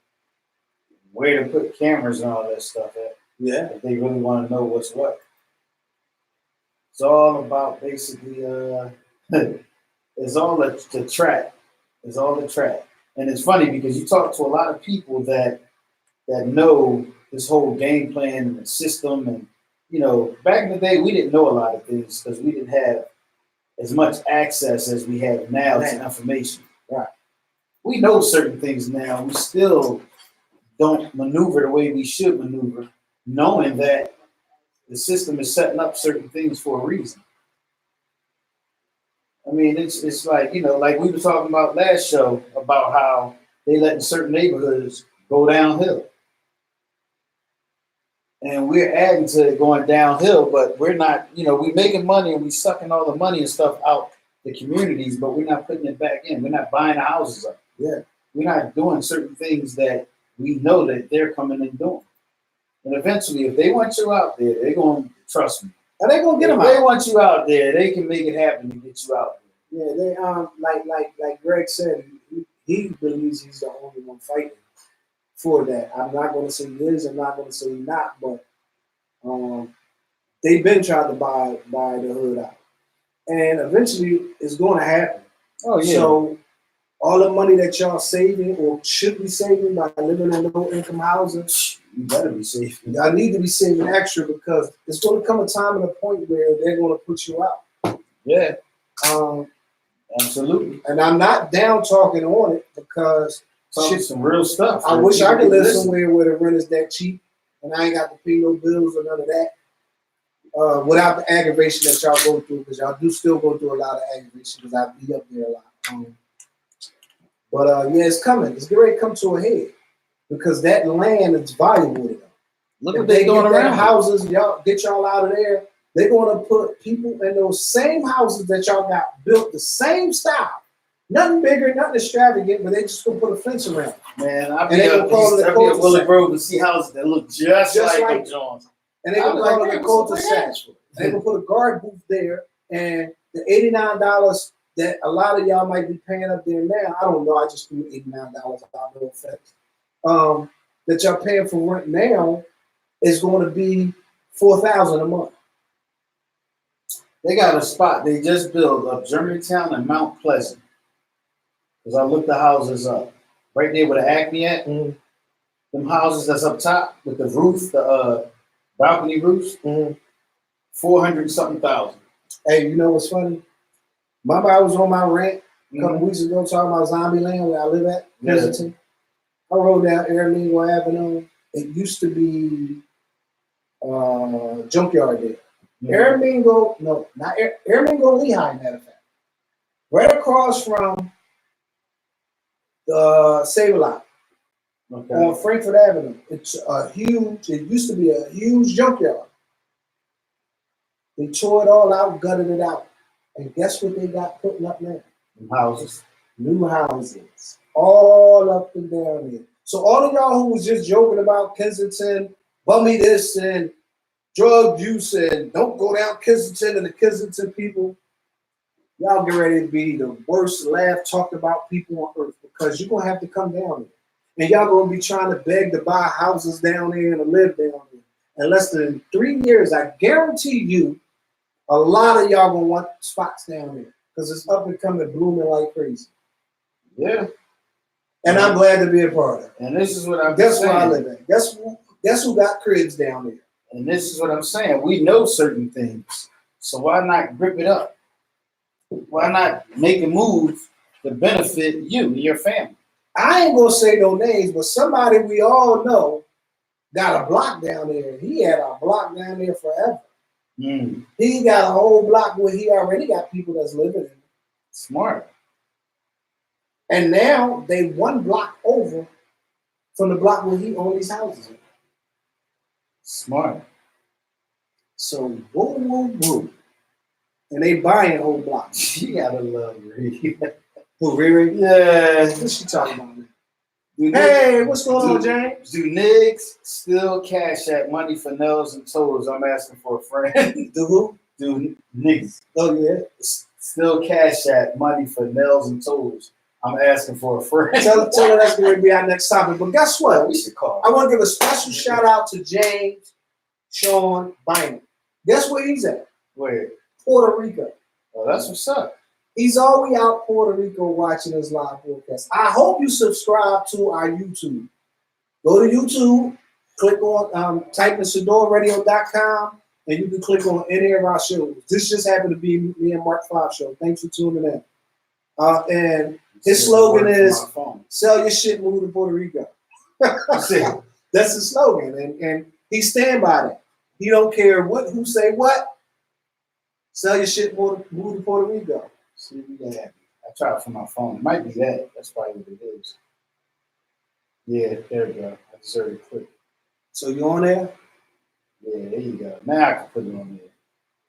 where to put cameras and all that stuff at. Yeah. If they really want to know what's what. It's all about basically it's all the track. It's all the track. And it's funny because you talk to a lot of people that know this whole game plan and the system. And, back in the day, we didn't know a lot of things because we didn't have as much access as we have now to information. Right. We know certain things now. We still don't maneuver the way we should maneuver, knowing that the system is setting up certain things for a reason. I mean, it's like, like we were talking about last show about how they letting certain neighborhoods go downhill. And we're adding to it going downhill, but we're not, we're making money and we're sucking all the money and stuff out the communities, but we're not putting it back in. We're not buying the houses up. Yeah. We're not doing certain things that we know that they're coming and doing. And eventually, if they want you out there, they're going to trust me. And they're going to get them out. If they want you out there, they can make it happen to get you out there. Yeah, they like Greg said, he believes he's the only one fighting for that. I'm not going to say he is. I'm not going to say he's not, but they've been trying to buy the hood out, and eventually it's going to happen. Oh yeah. So all the money that y'all saving or should be saving by living in low income housing, you better be saving. Y'all need to be saving extra because it's going to come a time and a point where they're going to put you out. Yeah. Absolutely. And I'm not down talking on it because some real stuff. I wish I could live somewhere where the rent is that cheap and I ain't got to pay no bills or none of that. Without the aggravation that y'all go through, because y'all do still go through a lot of aggravation because I be up there a lot. But yeah, it's coming. It's getting ready to come to a head because that land is valuable to them. Look what they're doing around houses. Y'all get y'all out of there. They're going to put people in those same houses that y'all got built the same style. Nothing bigger, nothing extravagant, but they just going to put a fence around it. Man, I'll be at Willow Grove to see houses that look just like the Jones. And they're going to call it a cul-de-sac. They're going to put a guard booth there, and the $89 that a lot of y'all might be paying up there now, I don't know, I just threw $89 out, no offense, that y'all paying for rent now is going to be $4,000 a month. They got a spot they just built up Germantown and Mount Pleasant. Because I looked the houses up. Right there where the Acme at. Mm-hmm. Them houses that's up top with the roof, the balcony roofs. Mm-hmm. 400-something thousand. Hey, you know what's funny? Remember I was on my rant a couple weeks ago talking about Zombie Land where I live at, Pleasanton. I rode down Aramingo Avenue. It used to be junkyard there. Aramingo, no, not Aramingo Lehigh, matter of fact. Right across from the Save-A-Lot on Frankfurt Avenue. It's a huge, it used to be a huge junkyard. They tore it all out, gutted it out. And guess what they got putting up now? Houses. New houses. All up and down there. So all of y'all who was just joking about Kensington, bummy this and drug use and don't go down Kensington and the Kensington people, y'all get ready to be the worst laugh talked about people on earth because you're going to have to come down there. And y'all going to be trying to beg to buy houses down there and to live down there. In less than 3 years, I guarantee you, a lot of y'all going to want spots down there because it's up and coming, blooming like crazy. Yeah. And I'm glad to be a part of it. And this is what I'm Guess saying. where I live at. Guess who got cribs down there? And this is what I'm saying. We know certain things. So why not grip it up? Why not make a move to benefit you and your family? I ain't gonna say no names, but somebody we all know got a block down there. He had a block down there forever. He got a whole block where he already got people that's living in it. Smart. And now they one block over from the block where he owned these houses in. Smart. So boom, boom, boom. And they buying whole blocks. You gotta love Riri. Who, Riri? Yeah. What's she talking about, man? Hey, what's going on, James? Do niggas still cash at money for nails and toes? I'm asking for a friend. Do who? Do niggas Oh, yeah. still cash at money for nails and toes? I'm asking for a friend. Tell her that's going to be our next topic. But guess what? We should call. I want to give a special shout out to James Sean Bynum. Guess where he's at? Where? Puerto Rico. Oh, that's what's up. He's always out Puerto Rico watching this live broadcast. I hope you subscribe to our YouTube. Go to YouTube, click on, type in SadorRadio.com, and you can click on any of our shows. This just happened to be me and Mark 5 show. Thanks for tuning in. And his slogan is, sell your shit, move to Puerto Rico. That's the slogan. And he stand by that. He don't care who say what. Sell your shit, move to Puerto Rico. See, yeah. I tried for my phone. It might be that. That's probably what it is. Yeah, there we go. I just heard it click. So you on there? Yeah, there you go. Now I can put it on there.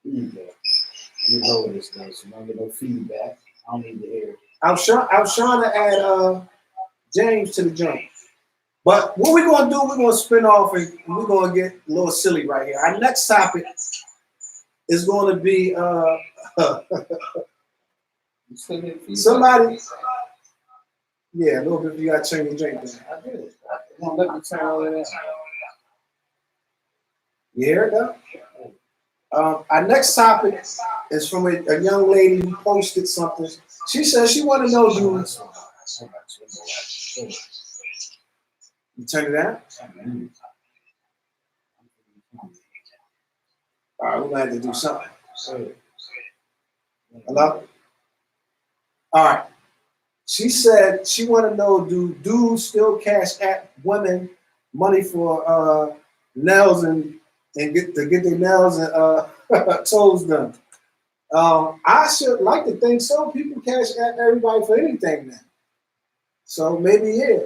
There you go. Let me lower this though, so you don't get no feedback. I don't need to hear it. I was trying to add James to the joint. But what we're going to do, we're going to spin off and we're going to get a little silly right here. Our next topic is going to be somebody. Yeah, a little bit. You got to turn your drink down. I did it. I don't let me turn all that. You hear it though? Our next topic is from a young lady who posted something. She says she want to know, dude. You turn it down? All right, we're going to have to do something. Hello? All right. She said she want to know, do dudes still cash at women money for nails and get their nails and toes done? I should like to think so. People cash at everybody for anything now. So maybe, yeah.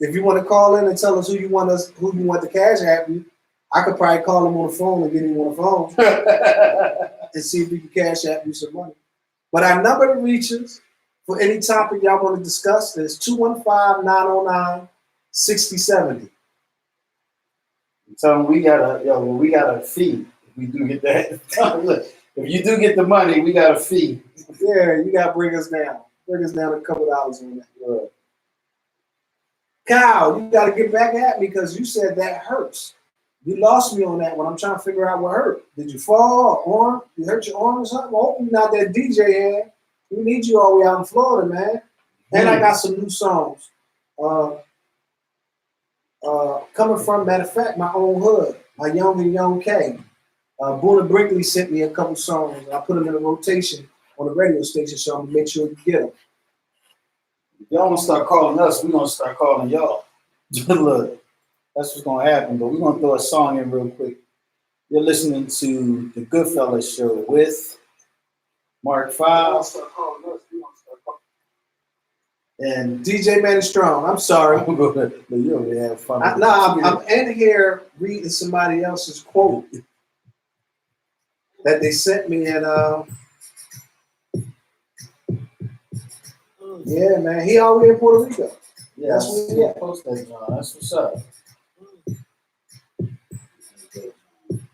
If you want to call in and tell us who you want to cash at you, I could probably call him on the phone and get him on the phone and see if we can cash at you some money. But our number to reach us for any topic y'all want to discuss is 215-909-6070. So we got a fee if we do get that. Look, if you do get the money, we got a fee. Yeah, you got to bring us down. Bring us down a couple dollars on that. Right. Kyle, you got to get back at me because you said that hurts. You lost me on that one. I'm trying to figure out what hurt. Did you fall or arm? You hurt your arm or something? I hope you're not that DJ hand. We need you all the way out in Florida, man. And I got some new songs. Coming from, matter of fact, my own hood, my Young K. Boona Brinkley sent me a couple songs. I put them in a rotation on the radio station so I'm going to make sure you get them. If y'all want to start calling us, we're going to start calling y'all. Look, that's what's gonna happen. But we're gonna throw a song in real quick. You're listening to the Goodfellas show with Mark Five and DJ Manny Strong. I'm sorry. you over there have fun. I'm in here reading somebody else's quote that they sent me, and yeah, man, he out here in Puerto Rico. Yeah, that's what we post that, John. That's what's up.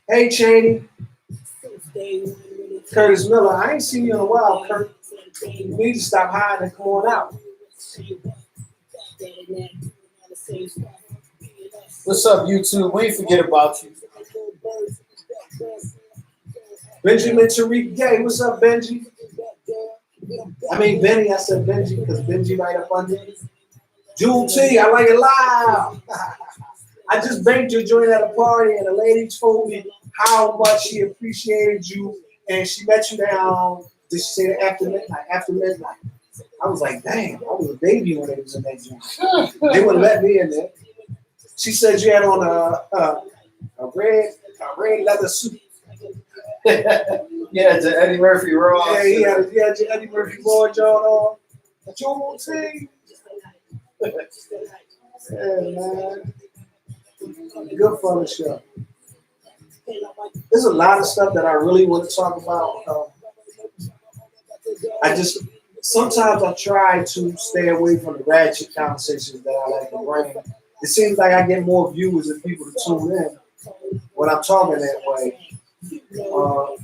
Hey, Cheney. Curtis Miller. I ain't seen you in a while, Kurt. You need to stop hiding and come on out. What's up, YouTube? We ain't forget about you. Benjamin Tariq Gay. What's up, Benji? I mean, Benny. I said Benji because Benji right up under. Jewel T. I like it loud. I just banked your joint at a party, and a lady told me how much she appreciated you, and she met you down. Did she say after midnight? After midnight. I was like, damn, I was a baby when they was in that joint. They wouldn't let me in there. She said you had on a red leather suit. Yeah, the Eddie Murphy Raw. Yeah, he had your Eddie Murphy Raw joint on. Jewel T. Yeah, man. Good for the show. There's a lot of stuff that I really want to talk about. Sometimes I try to stay away from the ratchet conversations that I like to bring. It seems like I get more viewers and people to tune in when I'm talking that way.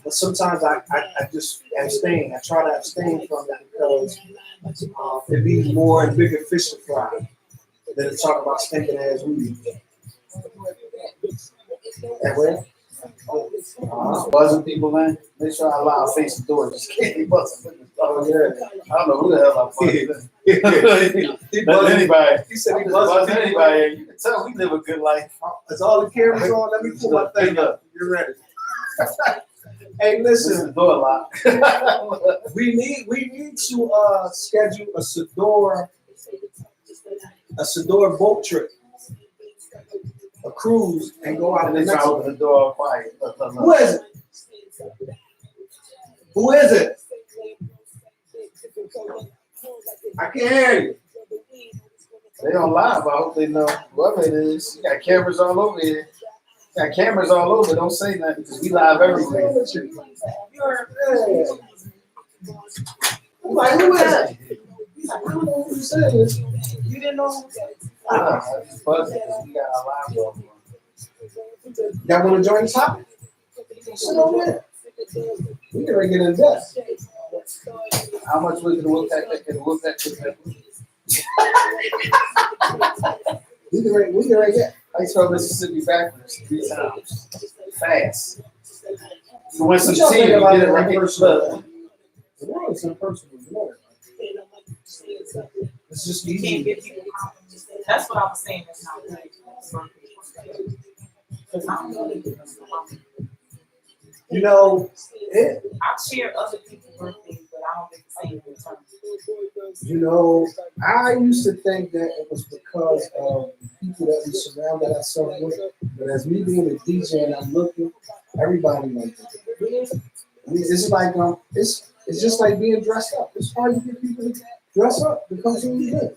But sometimes I just abstain. I try to abstain from it because it be more and bigger fish to fry than to talk about stinking ass weed. That way? Buzzing people, man. Make sure I allow face the door. Just can't be buzzing. Oh, yeah. I don't know who the hell I'm buzzing. He buzzing anybody. He said he buzzing anybody. You can tell we live a good life. That's all the cameras on. Let me pull my thing up. You're ready. Hey, listen. The door locked. we need to schedule a Sador boat trip. A cruise and go out and then open the door quiet. Who is it? Who is it? I can't hear you. They don't lie, but I hope they know whoever it is. You got cameras all over here. You got cameras all over. Don't say nothing because we live everywhere. I'm like, who is it? I don't know who you said. You didn't know. We got our live on. Y'all want to join the topic? Sit over there. We can get in depth. How much was it look at? We can get. I saw Mississippi backwards 3 times. Fast. You win some What y'all team, think you about get it that right in the club. The world is impersonal. It's just You can't give people compliments. That's what I was saying. That's not right. Because I don't know that people you know, I share other people's birthdays, but I don't get the same return. you know, I used to think that it was because of the people that we surrounded ourselves with. But as me being a DJ and I'm looking, everybody like that. I mean, it's like it's just like being dressed up. It's hard to get people to dress up because who you good.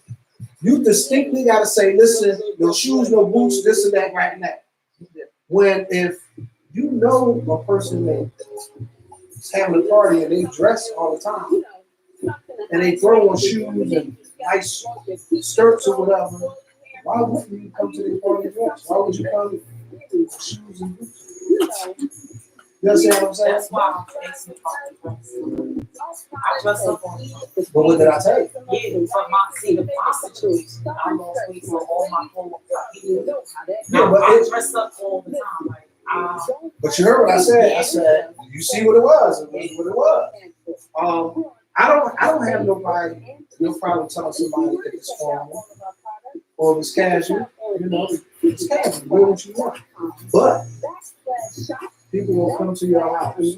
You distinctly got to say, listen, no shoes, no boots, this and that, right now. When if you know a person that's having a party and they dress all the time and they throw on shoes and nice skirts or whatever, why wouldn't you come to the party dress? Why would you come with shoes and boots? You understand what I'm saying? That's why I'm asking about the dress. I dress up on it. But what did I tell you? Yeah, but the prostitutes, I'm always for all my whole Yeah, but I dress up all the time. Like, but you heard what I said. I said, you see what it was. It was what it was. I don't have no problem telling somebody if it's formal or if it's casual. You know, it's casual. Do what you want. But people will come to your house.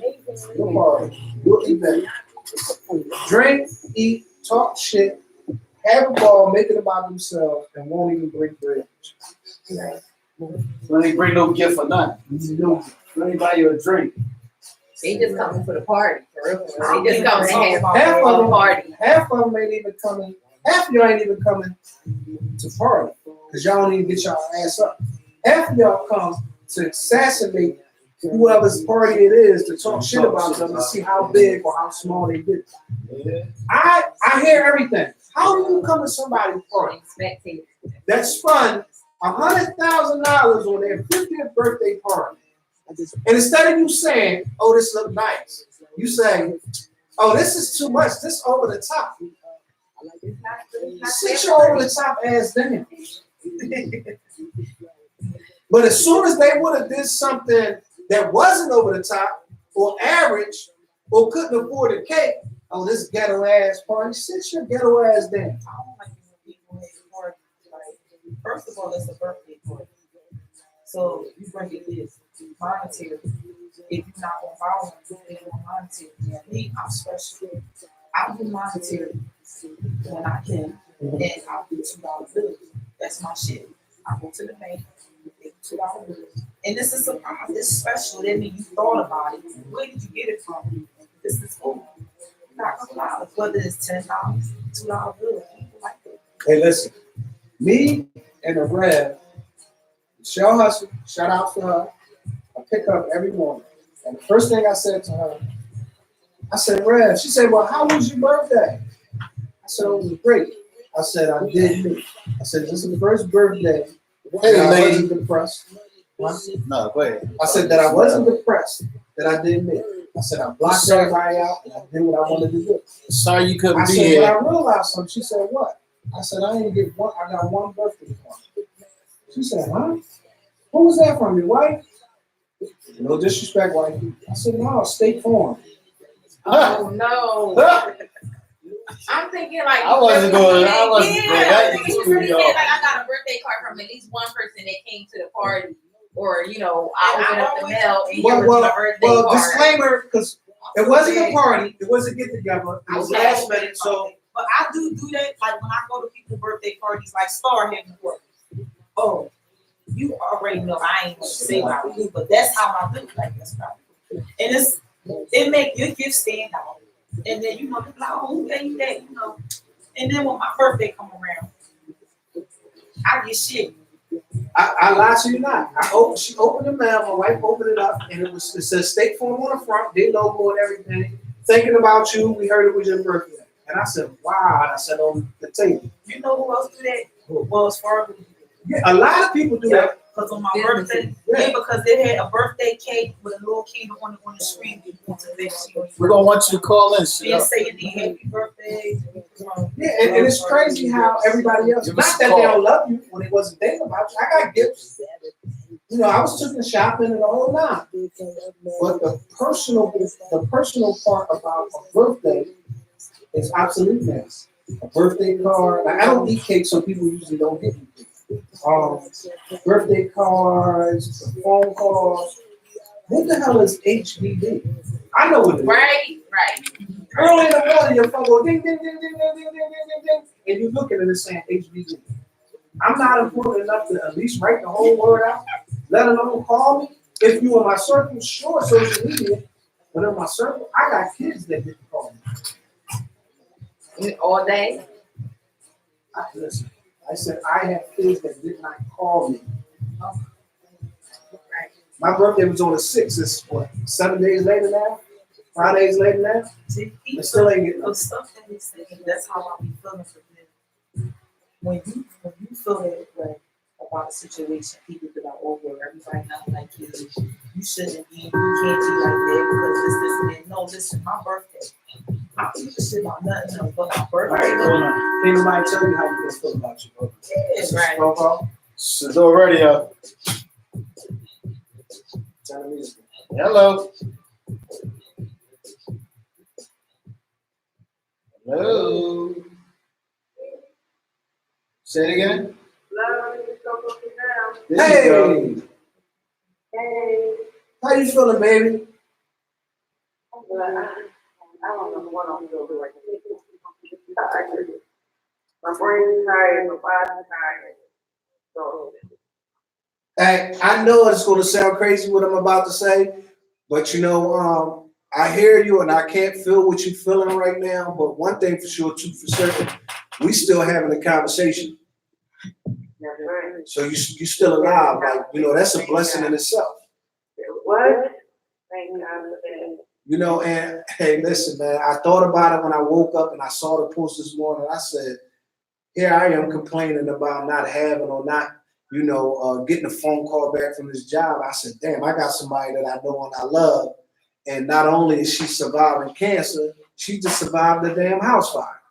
You'll party. You'll eat that. Drink, eat, talk shit, have a ball, make it about themselves, and won't even break bread. When they bring no gift or nothing. No. Let me buy you a drink. They just coming for the party, for real. They just coming to have Half of a them, party. half of them ain't even coming. Half of y'all ain't even coming to party because y'all don't even get y'all ass up. Half of y'all come to assassinate whoever's party it is to talk shit about them and see how big or how small they get. Yeah. I hear everything. How do you come to somebody's party Spectators. that spun $100,000 on their 50th birthday party, and instead of you saying, "Oh, this look nice," you say, "Oh, this is too much. This over the top." Sit your over the top ass down. But as soon as they would have did something that wasn't over the top or average or couldn't afford a cake, oh, this ghetto ass party, sit your ghetto ass down. I don't like when people have parties. Like, first of all, it's a birthday party. So you bring it this monetary. If you're not gonna buy one, you don't monetary. Yeah, me, I'm special. I'll do monetary when I can, and I'll do $2 bills. That's my shit. I go to the bank, get $2 bills, and this is surprise. It's special. That means you thought about it. Where did you get it from? This is cool. Not $2, whether it's $10, $2 bills. People like that. Hey, listen, me and the Rev, Shell Hustle, shout out to her. I pick her up every morning. And the first thing I said to her, I said, Rev, she said, well, how was your birthday? I said, it was great. I said, I did me. I said, this is the first birthday that I wasn't depressed. No, go ahead. I said that I wasn't depressed, that I did me. I said, I blocked everybody out and I did what I wanted to do. Sorry you couldn't I be said, here. when I realized something, she said, what? I said, I didn't get one, I got one birthday party. She said, huh? Who was that from? Your wife? No disrespect, wife. I said, no, State Farm. Oh no. I'm thinking like I wasn't going. I wasn't yeah, going. That he nigga was screwed really me saying off. like I got a birthday card from at least one person that came to the party, or you know, I opened up the mail and here was my birthday Well, card. disclaimer, because it wasn't a party, it was a get together. It was Okay. last minute, so But I do that, like when I go to people's birthday parties, like Star having work. Oh, you already know I ain't gonna say what I would do, but that's how I do. Like that's probably, and it make your gift stand out. And then you know, people like, oh, who gave you that? You know. And then when my birthday come around, I get shit. I lied to you not. She opened the mail, my wife opened it up, and it says State Farm on the front, their logo and everything. Thinking about you, we heard it was your birthday. And I said, wow, and I said on the table. You know who else do that? Wells Fargo. Yeah, a lot of people do that. Because on my birthday, because they had a birthday cake with a little candle on the screen. We're gonna want you to call in. And say you need happy birthday. Yeah, and it's crazy how everybody else, Give not us a that call. they don't love you when they wasn't thinking about you. I got gifts. You know, I was taking shopping and the whole nine. But the personal part about a birthday is absolute mess. A birthday card. Like, I don't eat cake, so people usually don't get me cake. Birthday cards, phone calls. What the hell is HBD? I know what it is. Right. Early in the morning, your phone goes ding, ding, ding, ding, ding, ding, ding, ding, ding, ding, and you look at it and saying HBD. I'm not important enough to at least write the whole word out, let alone call me. If you in my circle, sure, social media, but in my circle, I got kids that didn't call me. All day. Listen, I said I have kids that did not call me. My birthday was on the 6th. It's what, 7 days later now? 5 days later now? See, I still ain't getting the stuff that he's saying, that's how I be feeling for them. When you feel that way about a situation, people be like, oh, well, everybody not like you. You shouldn't be, you can't be like that because this, and that. No, listen, my birthday. I don't give a shit about nothing else but my birthday. Can't nobody tell you how you feel about your birthday. That's right. Shador Radio. Hello. Hello. Say it again. There you go. Hey, How you feeling, baby? well, I don't know what I'm doing right now. My brain's tired, my body's tired. So, Hey, I know it's going to sound crazy what I'm about to say, but I hear you and I can't feel what you're feeling right now. But one thing for sure, two for certain, we still having a conversation. that's right. So you still alive, like that's a blessing in itself. What? Thank God for that. And hey, listen, man, I thought about it when I woke up and I saw the post this morning. I said, here I am complaining about not having or not, getting a phone call back from this job. I said, damn, I got somebody that I know and I love. And not only is she surviving cancer, she just survived the damn house fire.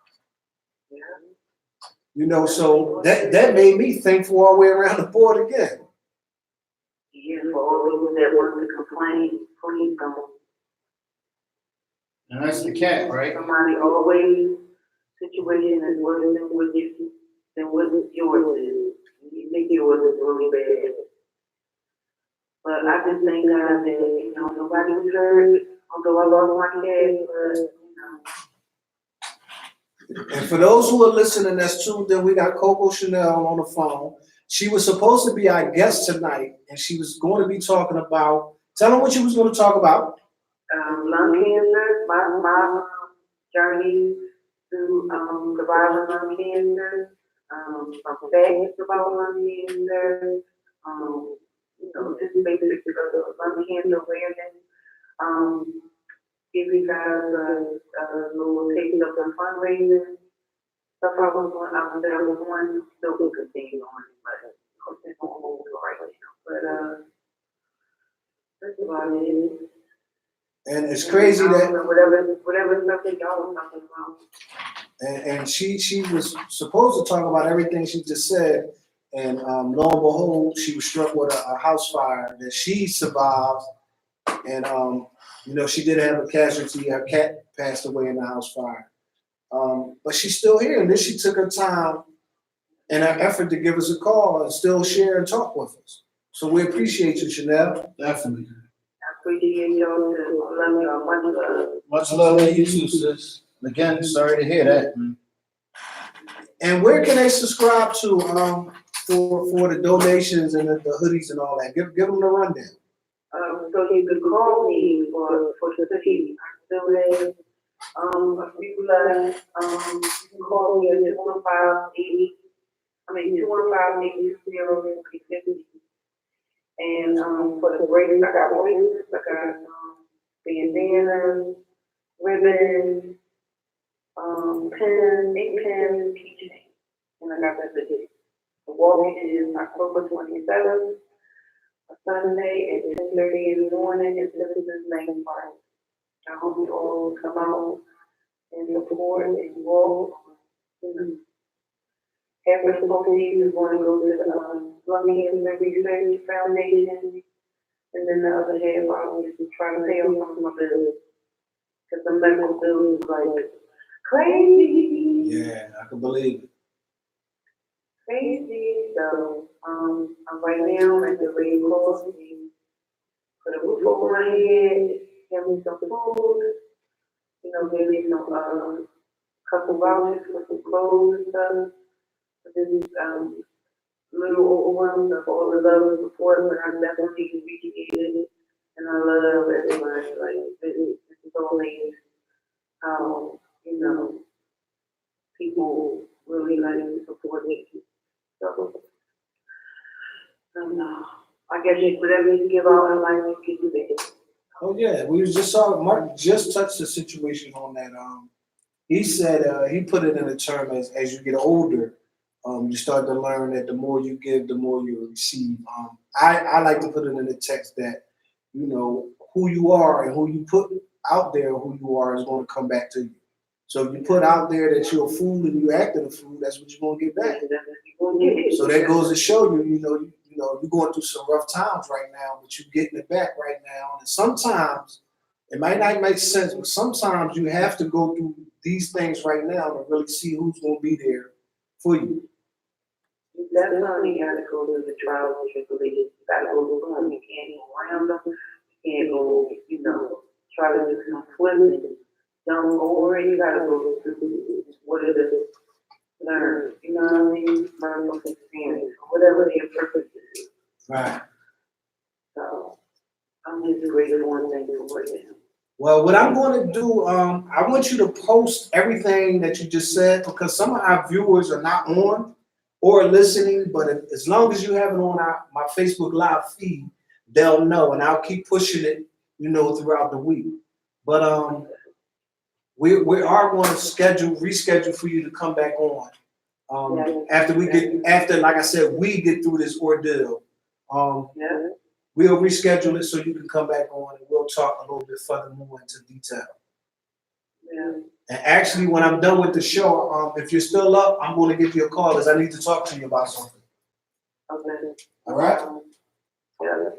So that made me thankful all the way around the board again. Yeah, for all those that want to complain, please don't. And that's the cat, right? Somebody always situation is worse than what yours is. You think yours is really bad. But I just thank God that, nobody was hurt, although I lost my cat, but, And for those who are listening that's tuned in, we got Coco Chanel on the phone. She was supposed to be our guest tonight, and she was going to be talking about, tell them what you was going to talk about. lung cancer, my journey to surviving lung cancer, some facts about lung cancer, just basic lung cancer awareness, give you guys a little taste of the fundraising stuff I was doing, that I was doing, still will continue on, but it's on hold right now. But that's about it. And it's crazy that whatever stuff that y'all was talking about. and she was supposed to talk about everything she just said, and lo and behold, she was struck with a house fire that she survived, and she did have a casualty. Her cat passed away in the house fire, but she's still here, and then she took her time in her effort to give us a call and still share and talk with us. So we appreciate you, Chanel. Definitely. Appreciate y'all. Love y'all. Much love. Much love to you too, sis. Again, sorry to hear that, man. And where can they subscribe to for the donations and the hoodies and all that? Give them the rundown. So you can call me for the tea. I still have a few left. You can call me at 215-820-350. And for the bracelets, I got bracelets, I got bandanas, ribbons, pins, ink pens, keychains, and I got that today. The walk is October 27th, a Sunday at 10:30 in the morning at Citizens Bank Park. I hope you all come out and support and walk. Half of the proceeds is going to go to the Lung Cancer Research Foundation, and then the other half I'll just try to pay off some of my bills, because the medical bills is like crazy. Yeah, I can believe it. Crazy. So right now at the Red Cross, put a roof over my head, give me some food, give me some couple vouchers for some clothes and stuff. This is little overwhelmed of all the love and support, but I definitely appreciate it, and I love everybody. Like this is always how people really like to support me. So I guess whatever you give out in life, you can do it. Oh yeah, we was just saw Mark just touched the situation on that. He said he put it in a term as you get older, you start to learn that the more you give, the more you receive. I like to put it in the text that who you are and who you put out there, who you are is going to come back to you. So if you put out there that you're a fool and you acting a fool, that's what you're going to get back. So that goes to show you, you're going through some rough times right now, but you're getting it back right now. And sometimes it might not make sense, but sometimes you have to go through these things right now to really see who's going to be there for you. You definitely got to go through the trials and tribulations. You got to go through them. You can't go around them. You can't go, try to do some flipping. Don't go over it. You got to go through what it is. Learn. Right. So I'm just grateful and thankful for him. Well, what I'm going to do, I want you to post everything that you just said because some of our viewers are not on or listening, but as long as you have it on my Facebook Live feed, they'll know, and I'll keep pushing it, throughout the week. But we are going to reschedule for you to come back on after, like I said, we get through this ordeal. Yeah. We'll reschedule it so you can come back on and we'll talk a little bit further more into detail. Yeah. And actually, when I'm done with the show, if you're still up, I'm going to give you a call because I need to talk to you about something. Okay. All right? Yeah.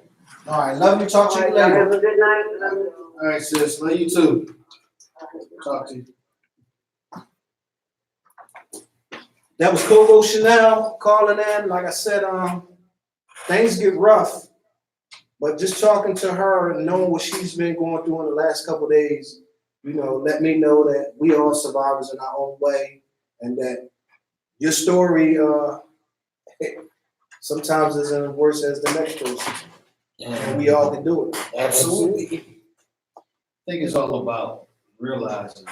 All right. Love you. Talk to you All right, y'all later. have a good night. Love you. All right, sis. Love you too. Talk to you. That was Coco Chanel calling in. Like I said, things get rough. But just talking to her and knowing what she's been going through in the last couple of days, let me know that we are survivors in our own way and that your story sometimes isn't as worse as the next person. And we all can do it. Absolutely. I think it's all about realizing,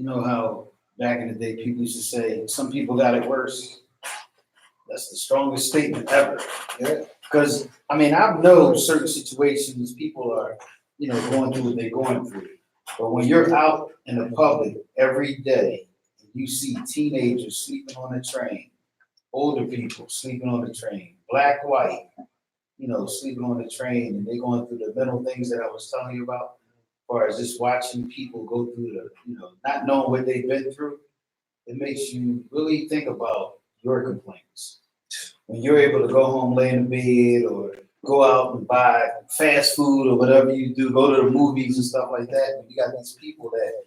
how back in the day people used to say, some people got it worse. That's the strongest statement ever. Yeah. Because, I know certain situations people are, going through what they're going through. But when you're out in the public every day, you see teenagers sleeping on the train, older people sleeping on the train, black, white, sleeping on the train, and they're going through the mental things that I was telling you about, as far as just watching people go through not knowing what they've been through, it makes you really think about your complaints. When you're able to go home, lay in the bed, or go out and buy fast food or whatever you do, go to the movies and stuff like that, you got these people that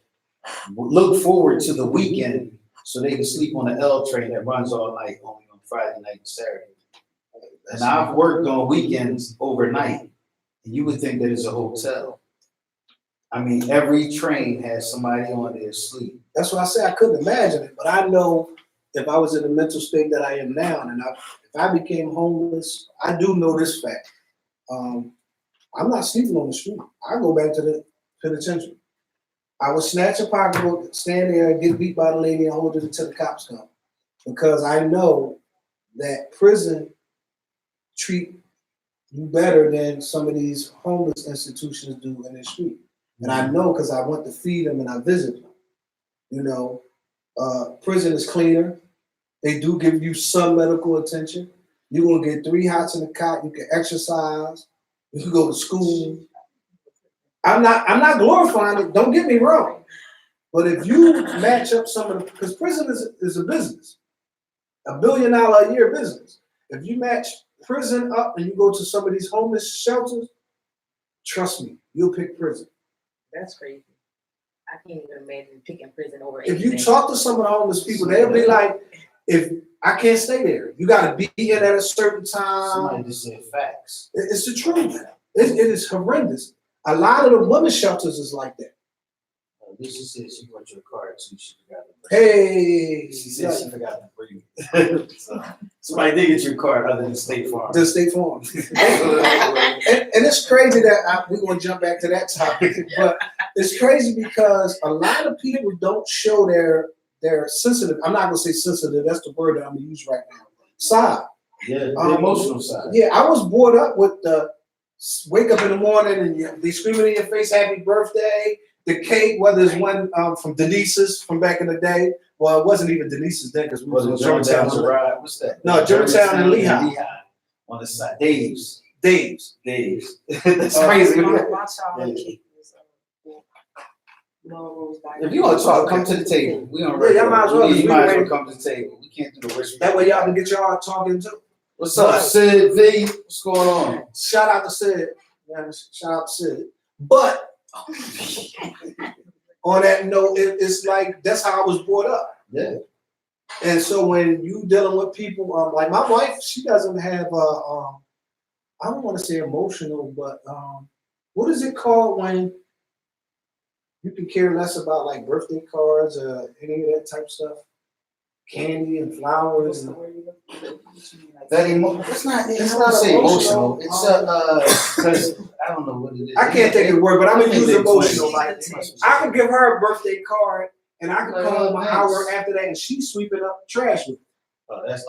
look forward to the weekend so they can sleep on the L train that runs all night, only on Friday night and Saturday. And I've worked on weekends overnight, and you would think that it's a hotel. Every train has somebody on there asleep. That's why I say I couldn't imagine it, but I know if I was in the mental state that I am now, and if I became homeless, I do know this fact. I'm not sleeping on the street. I go back to the penitentiary. I would snatch a pocketbook, stand there, get beat by the lady, and hold it until the cops come, because I know that prison treat you better than some of these homeless institutions do in the street. And I know because I went to feed them and I visit them. Prison is cleaner. They do give you some medical attention. You're gonna get 3 hots in the cot. You can exercise. You can go to school. I'm not glorifying it. Don't get me wrong. But if you match up some of the, because prison is a business, $1 billion a year business. If you match prison up and you go to some of these homeless shelters, trust me, you'll pick prison. That's crazy. I can't even imagine picking prison over If anything. you talk to some of the homeless people, they'll be like, if I can't stay there, you got to be in at a certain time. Somebody just said facts. It's the truth. It is horrendous. A lot of the women's shelters is like that. Lisa said she went your card too. She forgot to Hey, She said she forgot to bring it. So, somebody did get your card other than State Farm. the State Farm. And it's crazy that we're going to jump back to that topic, but it's crazy because a lot of people don't show their sensitive, I'm not going to say sensitive, that's the word that I'm going to use right now, side. Yeah, the emotional side. Yeah, I was brought up with the wake up in the morning and they screaming in your face, happy birthday, the cake, whether it's one from Denise's from back in the day. Well, it wasn't even Denise's then because we was in Germantown. What's that? No, Germantown and Lehigh. On the side. Dave's. Dave's. That's crazy. My childhood cake was Melrose Diner. If you want to talk, come to the table. We on Yeah, y'all might as well. You might as well come to the table. We can't do the whisper. That way y'all can get y'all talking too. What's up, Sid V? What's going on? Shout out to Sid. Yeah, shout out to Sid. But on that note, it's like that's how I was brought up. Yeah. And so when you dealing with people, like my wife, she doesn't have I don't want to say emotional, but what is it called when you can care less about like birthday cards or any of that type of stuff? candy and flowers. And, It's not. It's It's not not say emotional. emotional. It's because I don't know what it is. I can't think of the word, but I'm gonna use Maybe emotional. it's- Like I could give her a birthday card, and I could Like, come home an nice. hour after that, and she's sweeping up trash with me. Oh, that's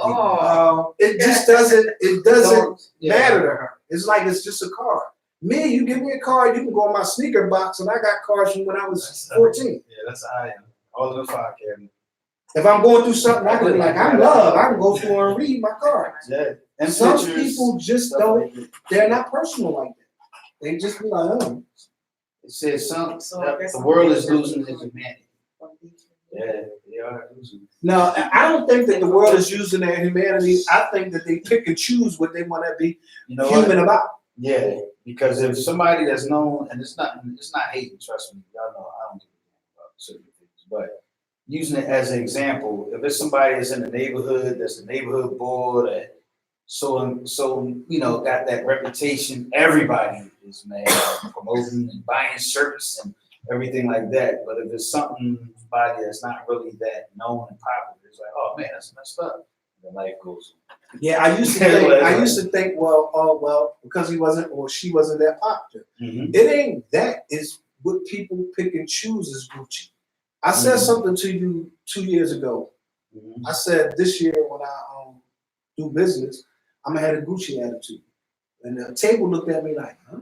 deep. It just doesn't. It doesn't Yeah. matter to her. It's like it's just a card. Me, you give me a card, you can go in my sneaker box, and I got cards from when I was 14. Yeah, that's how I am. All of the file cabinet. If I'm going through something, I can be like, I'm love. I can go through and read my cards. Yeah. And Some pictures, people just stuff don't. like that. They're not personal like that. They just be like, oh. It says So I guess the I'm world gonna is say losing its something. humanity. Yeah, they are losing. No, I don't think that the world is using their humanity. I think that they pick and choose what they want to be You know human what? about. Yeah, because if somebody that's known, and it's not hating, trust me, y'all know I don't give a damn about certain things, but using it as an example, if it's somebody that's in the neighborhood, that's the neighborhood boy, that so you know got that reputation, everybody is mad promoting and buying shirts and everything like that. But if it's somebody that's not really that known and popular, it's like, oh man, that's messed up. And life goes on. Yeah, I used to think, well, because he wasn't or she wasn't that popular. Mm-hmm. It ain't that. It's what people pick and choose is Gucci. I said something to you 2 years ago. Mm-hmm. I said this year when I do business, I'm gonna have a Gucci attitude. And the table looked at me like, huh?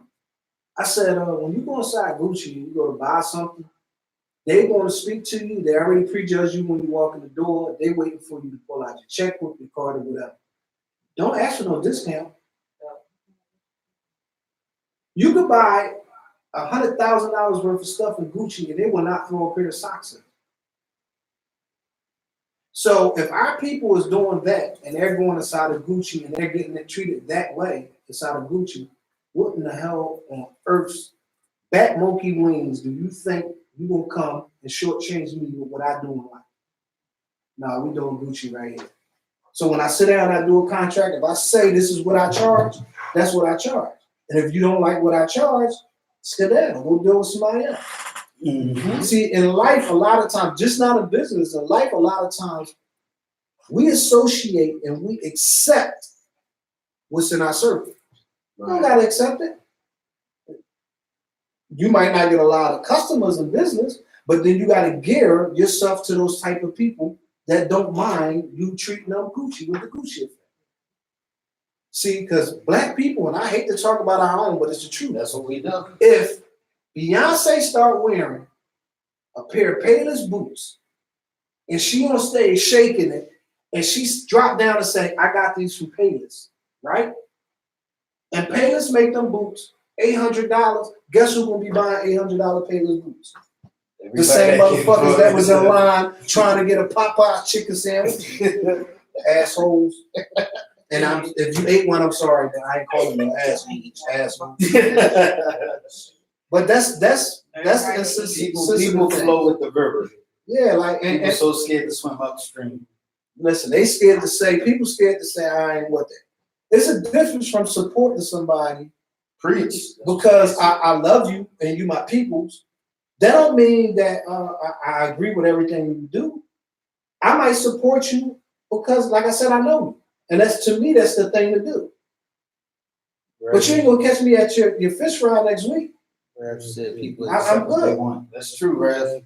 I said, when you go inside Gucci, you go to buy something, they're going to speak to you. They already prejudge you when you walk in the door. They're waiting for you to pull out your checkbook, your card, or whatever. Don't ask for no discount. You could buy $100,000 worth of stuff in Gucci, and they will not throw a pair of socks in. So if our people is doing that, and they're going inside of Gucci, and they're getting it treated that way inside of Gucci, what in the hell on earth's bat monkey wings do you think you gonna come and shortchange me with what I do in life? No, we doing Gucci right here. So when I sit down and I do a contract, if I say this is what I charge, that's what I charge. And if you don't like what I charge, skedaddle, go deal with somebody else. Mm-hmm. See, in life, a lot of times, just not in business, in life, a lot of times, we associate and we accept what's in our circle. You don't gotta accept it. You might not get a lot of customers in business, but then you gotta gear yourself to those type of people that don't mind you treating them Gucci with the Gucci effect. See, because black people, and I hate to talk about our own, but it's the truth. That's what we know. If Beyonce start wearing a pair of Payless boots, and she on stage shaking it, and she drop down and say, I got these from Payless, right? And Payless make them boots $800. Guess who's gonna be buying $800 Payless boots? The same motherfuckers that was in line trying to get a Popeye's chicken sandwich. Assholes. And if you ate one, I'm sorry, but I ain't calling you an asshole. But that's the People flow with the river. Yeah, like People so scared to swim upstream. listen, they scared to say, people scared to say I ain't what they. It's a difference from supporting somebody. Preach. Because I love you and you my peoples. That don't mean that I agree with everything you do. I might support you because, like I said, I know you. And that's, to me, that's the thing to do. Right. But you ain't gonna catch me at your fish fry next week. Rev said people I'm accept what they good. want. That's true, Rev.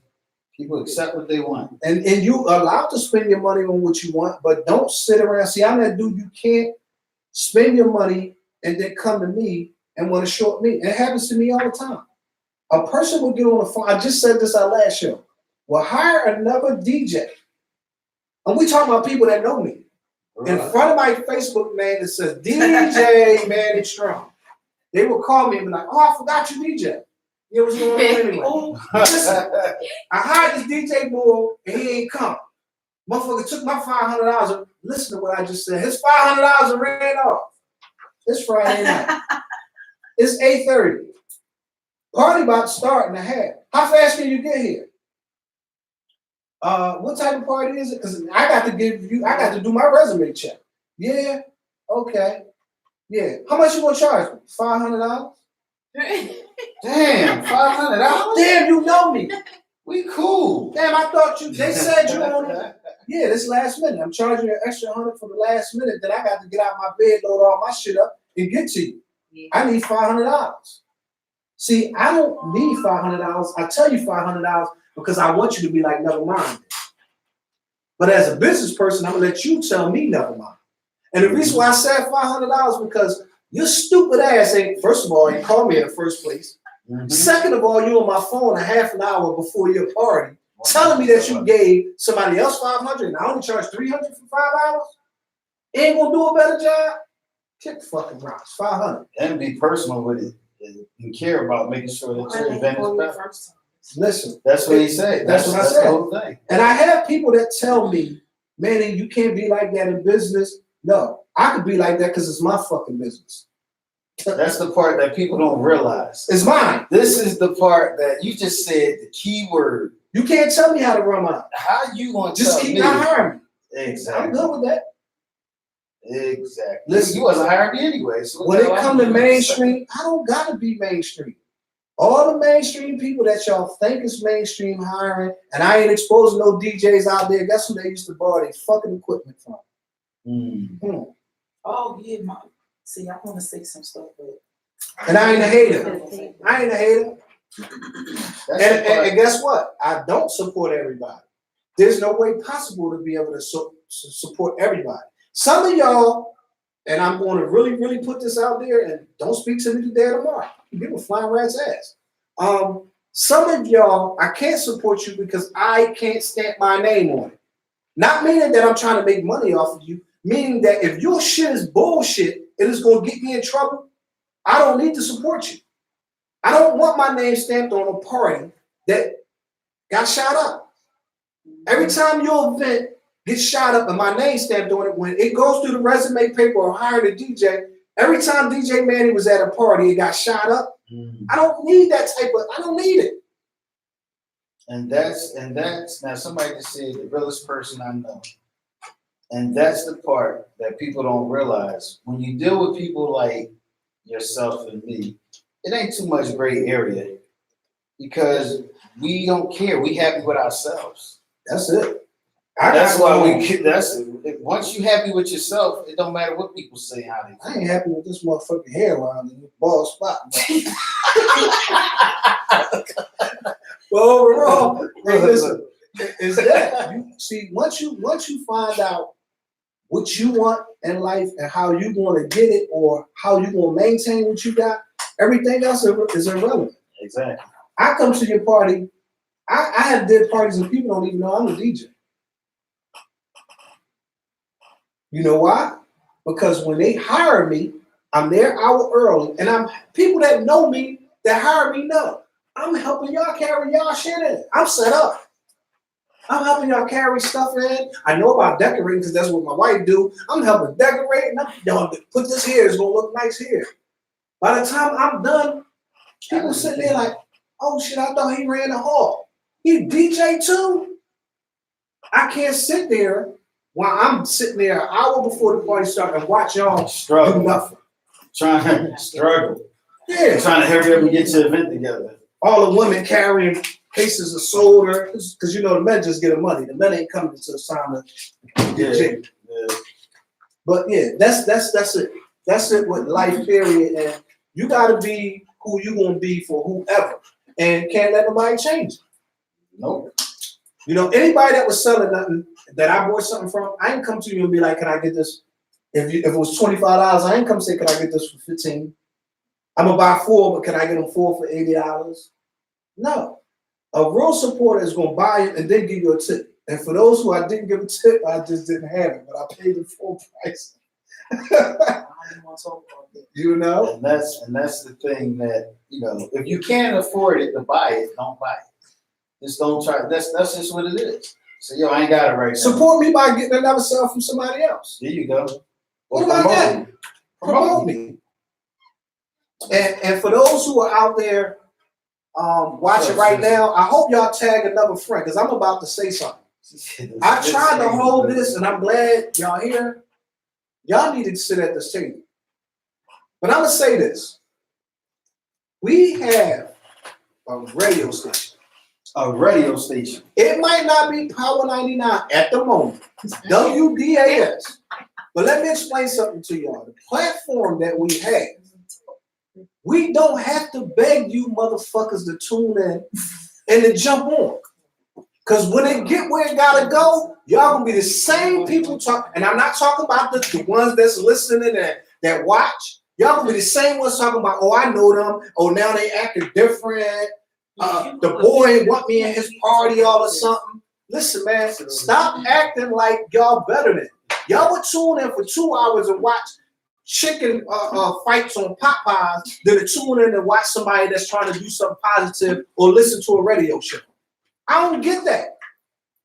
People accept what they want. And you allowed to spend your money on what you want, but don't sit around. See, I'm that dude, you can't spend your money and then come to me and want to short me. It happens to me all the time. A person will get on the phone. I just said this our last show. Will hire another DJ. And we talking about people that know me. In front of my Facebook name, it says DJ Manny Strong. They will call me and be like, oh, I forgot you DJ. Yeah, what's going on anyway? Listen, I hired this DJ boy and he ain't come. Motherfucker took my $500 and listen to what I just said. His $500 and ran off. It's Friday night. It's 8:30. Party about to start in a half. How fast can you get here? What type of party is it? Because I got to do my resume check. Yeah, okay. Yeah. How much you gonna charge me? $500? Damn, $500? Damn, you know me. We cool. Damn, I thought they said you on it. Yeah, this last minute. I'm charging you an extra $100 for the last minute that I got to get out my bed, load all my shit up, and get to you. Yeah. I need $500. See, I don't need $500. I tell you $500 because I want you to be like, never mind. But as a business person, I'm gonna let you tell me never mind. And the reason why I said $500 because your stupid ass ain't, first of all, you called me in the first place. Mm-hmm. Second of all, you on my phone a half an hour before your party, telling me that you gave somebody else $500 and I only charge $300 for 5 hours. Ain't gonna do a better job. Kick the fucking rocks. $500. And be personal with it and care about making sure that your event is better. Listen, that's what he said. That's what I said. The whole thing. And I have people that tell me, Manny, you can't be like that in business. No, I could be like that because it's my fucking business. That's the part that people don't realize. It's mine. This is the part that you just said, the key word. You can't tell me how to run mine. How you want to just keep not hiring me? Exactly. I'm good with that. Exactly. Listen, you wasn't hiring me anyway. So when it come to mainstream, I don't gotta be mainstream. All the mainstream people that y'all think is mainstream hiring, and I ain't exposing no DJs out there. Guess who they used to borrow their fucking equipment from? Oh yeah, see, I want to say some stuff, but and I ain't a hater. I ain't a hater. And guess what? I don't support everybody. There's no way possible to be able to support everybody. Some of y'all, and I'm going to really, really put this out there, and don't speak to me today or tomorrow. Give a flying rat's ass. Some of y'all, I can't support you because I can't stamp my name on it. Not meaning that I'm trying to make money off of you, meaning that if your shit is bullshit, it is going to get me in trouble. I don't need to support you. I don't want my name stamped on a party that got shot up. Every time your event gets shot up and my name stamped on it, when it goes through the resume paper or hiring a DJ, every time DJ Manny was at a party, it got shot up. I don't need that type of, I don't need it. And that's now somebody just said the realest person I know. And that's the part that people don't realize. When you deal with people like yourself and me, it ain't too much gray area because we don't care. We happy with ourselves. That's it. That's why once you happy with yourself, it don't matter what people say how they feel. I ain't happy with this motherfucking hairline and the bald spot. But overall, hey, listen, is that you see once you find out what you want in life and how you going to get it or how you going to maintain what you got, everything else is irrelevant. Exactly. I come to your party. I have did parties and people don't even know I'm a DJ. You know why? Because when they hire me, I'm there an hour early, and people that know me that hire me know I'm helping y'all carry y'all shit in. I'm set up. I'm helping y'all carry stuff in. I know about decorating because that's what my wife do. I'm helping decorate. Y'all put this here. It's gonna look nice here. By the time I'm done, people sitting there like, "Oh shit! I thought he ran the hall. He DJ too." I can't sit there while I'm sitting there an hour before the party starts and watch y'all do nothing. Trying to struggle. Yeah. Trying to hurry up and get your event together. All the women carrying cases of soda, because you know the men just get the money. The men ain't coming until it's time to get jiggy. Yeah. But yeah, that's it. That's it with life, period. And you gotta be who you gonna be for whoever. And can't let nobody change it. Nope. You know, anybody that was selling nothing that I bought something from, I ain't come to you and be like, can I get this? If it was $25, I ain't come say, can I get this for $15? I'm gonna buy 4, but can I get them 4 for $80? No. A real supporter is gonna buy it and then give you a tip. And for those who I didn't give a tip, I just didn't have it, but I paid the full price. You know? And that's the thing that, you know, if you can't afford it to buy it, don't buy it. Just don't try. That's just what it is. So yo, I ain't got it right now. Support me by getting another sale from somebody else. There you go. What about that? Promote me. And for those who are out there watching right now, I hope y'all tag another friend because I'm about to say something. I tried to hold this, and I'm glad y'all here. Y'all need to sit at this table. But I'm gonna say this: we have a radio station, A radio station. It might not be Power 99 at the moment. It's WDAS. But let me explain something to y'all. The platform that we have, we don't have to beg you motherfuckers to tune in and to jump on. Because when it get where it gotta go, y'all gonna be the same people talk. And I'm not talking about the ones that's listening and that watch. Y'all gonna be the same ones talking about, oh, I know them. Oh, now they acting different. The boy want me in his party all or something. Listen, man, stop acting like y'all better than. Y'all would tune in for 2 hours and watch chicken fights on Popeyes than to tune in and watch somebody that's trying to do something positive or listen to a radio show. I don't get that.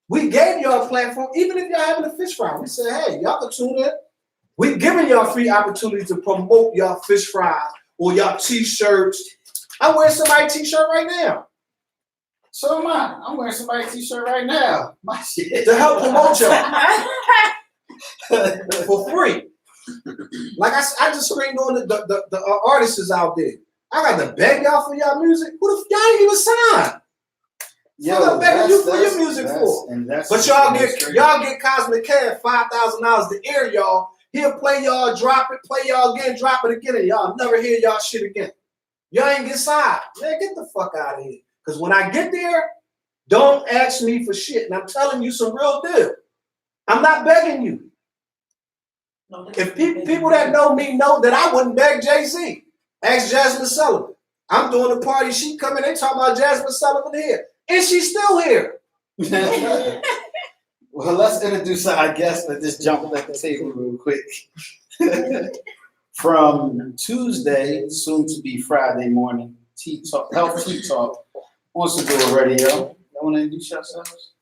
We gave y'all a platform, even if y'all having a fish fry. We said, hey, y'all can tune in. We giving y'all free opportunity to promote y'all fish fries or y'all t-shirts. I'm wearing somebody's t-shirt right now. So am I. I'm wearing somebody's t-shirt right now. My shit. To help promote y'all. For free. Like I just screamed on the artists out there. I got to beg y'all for y'all music. What if y'all ain't even signed? Yo, I'm begging you for your music for. But y'all get Cosmic Cat $5,000 to air y'all. He'll play y'all, drop it, play y'all again, drop it again, and y'all never hear y'all shit again. Y'all ain't get signed. Man, get the fuck out of here. Because when I get there, don't ask me for shit. And I'm telling you some real deal. I'm not begging you. If people that know me know that I wouldn't beg Jay-Z. Ask Jasmine Sullivan. I'm doing a party. She coming. They talking about Jasmine Sullivan here. And she's still here. Well, let's introduce our guest. Let's just jump at the table real quick. From Tuesday, soon to be Friday morning, Tea Talk, Health Tea Talk, wants to do a radio. Y'all want to introduce yourselves?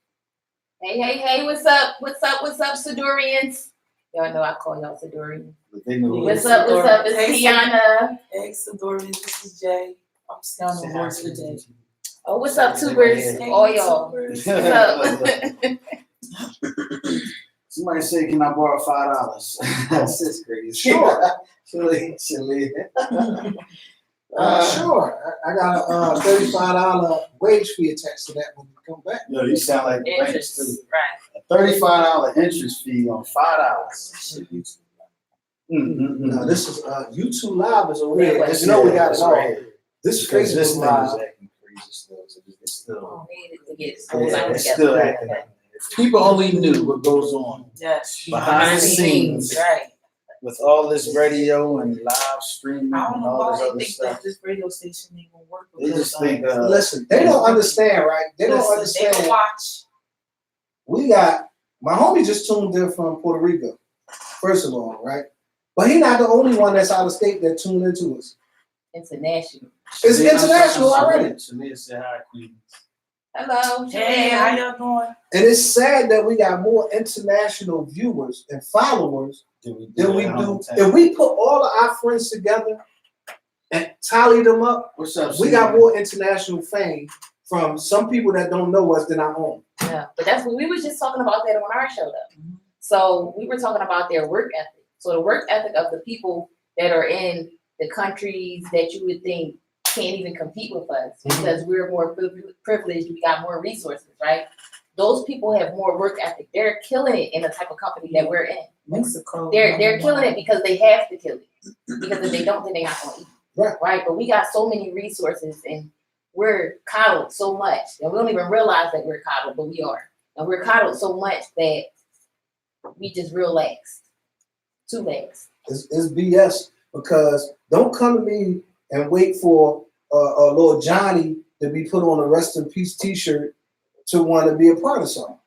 Hey, what's up, Sidurians? Y'all know I call y'all Sidurians. What's up, it's Tiana. Hey, Sidurians, this is Jay. I'm sounding more today. Oh, what's up, tubers? All y'all. What's up? Somebody said, can I borrow $5? That's crazy. Sure. Sure. Sure. I got a $35 wage fee attached to that when we come back. Yo, you sound like the Interest, right. A $35 interest fee on $5. No, this is YouTube Live is over here. Yeah, Just know we got it all. right. This is Because this Facebook thing Live. is acting crazy still. So it's still, It's still acting. If people only knew what goes on Yes. behind the scenes Right. with all this radio and live streaming I don't and know all why this they other think stuff. that this radio station ain't gonna work. They just think, Listen, they don't understand, right? They don't They understand. don't watch. We got my homie just tuned in from Puerto Rico, first of all, right? But he's not the only one that's out of state that tuned into us. International. It's international already. Shalia said hi, Queen. Hello, Hey, how y'all doing? And it's sad that we got more international viewers and followers than we do. If we put all of our friends together and tally them up, What's up? we got more international fame from some people that don't know us than our own. Yeah, but that's what we was just talking about that on our show though. So we were talking about their work ethic. So the work ethic of the people that are in the countries that you would think can't even compete with us because we're more privileged, we got more resources, right? Those people have more work ethic. They're killing it in the type of company that we're in. Mexico. They're killing it because they have to kill it. Because if they don't, then they're not gonna eat. Right? But we got so many resources and we're coddled so much. And we don't even realize that we're coddled, but we are. And we're coddled so much that we just real lax. Too lax. It's BS because don't come to me and wait for a little Johnny to be put on a rest in peace t-shirt to want to be a part of something.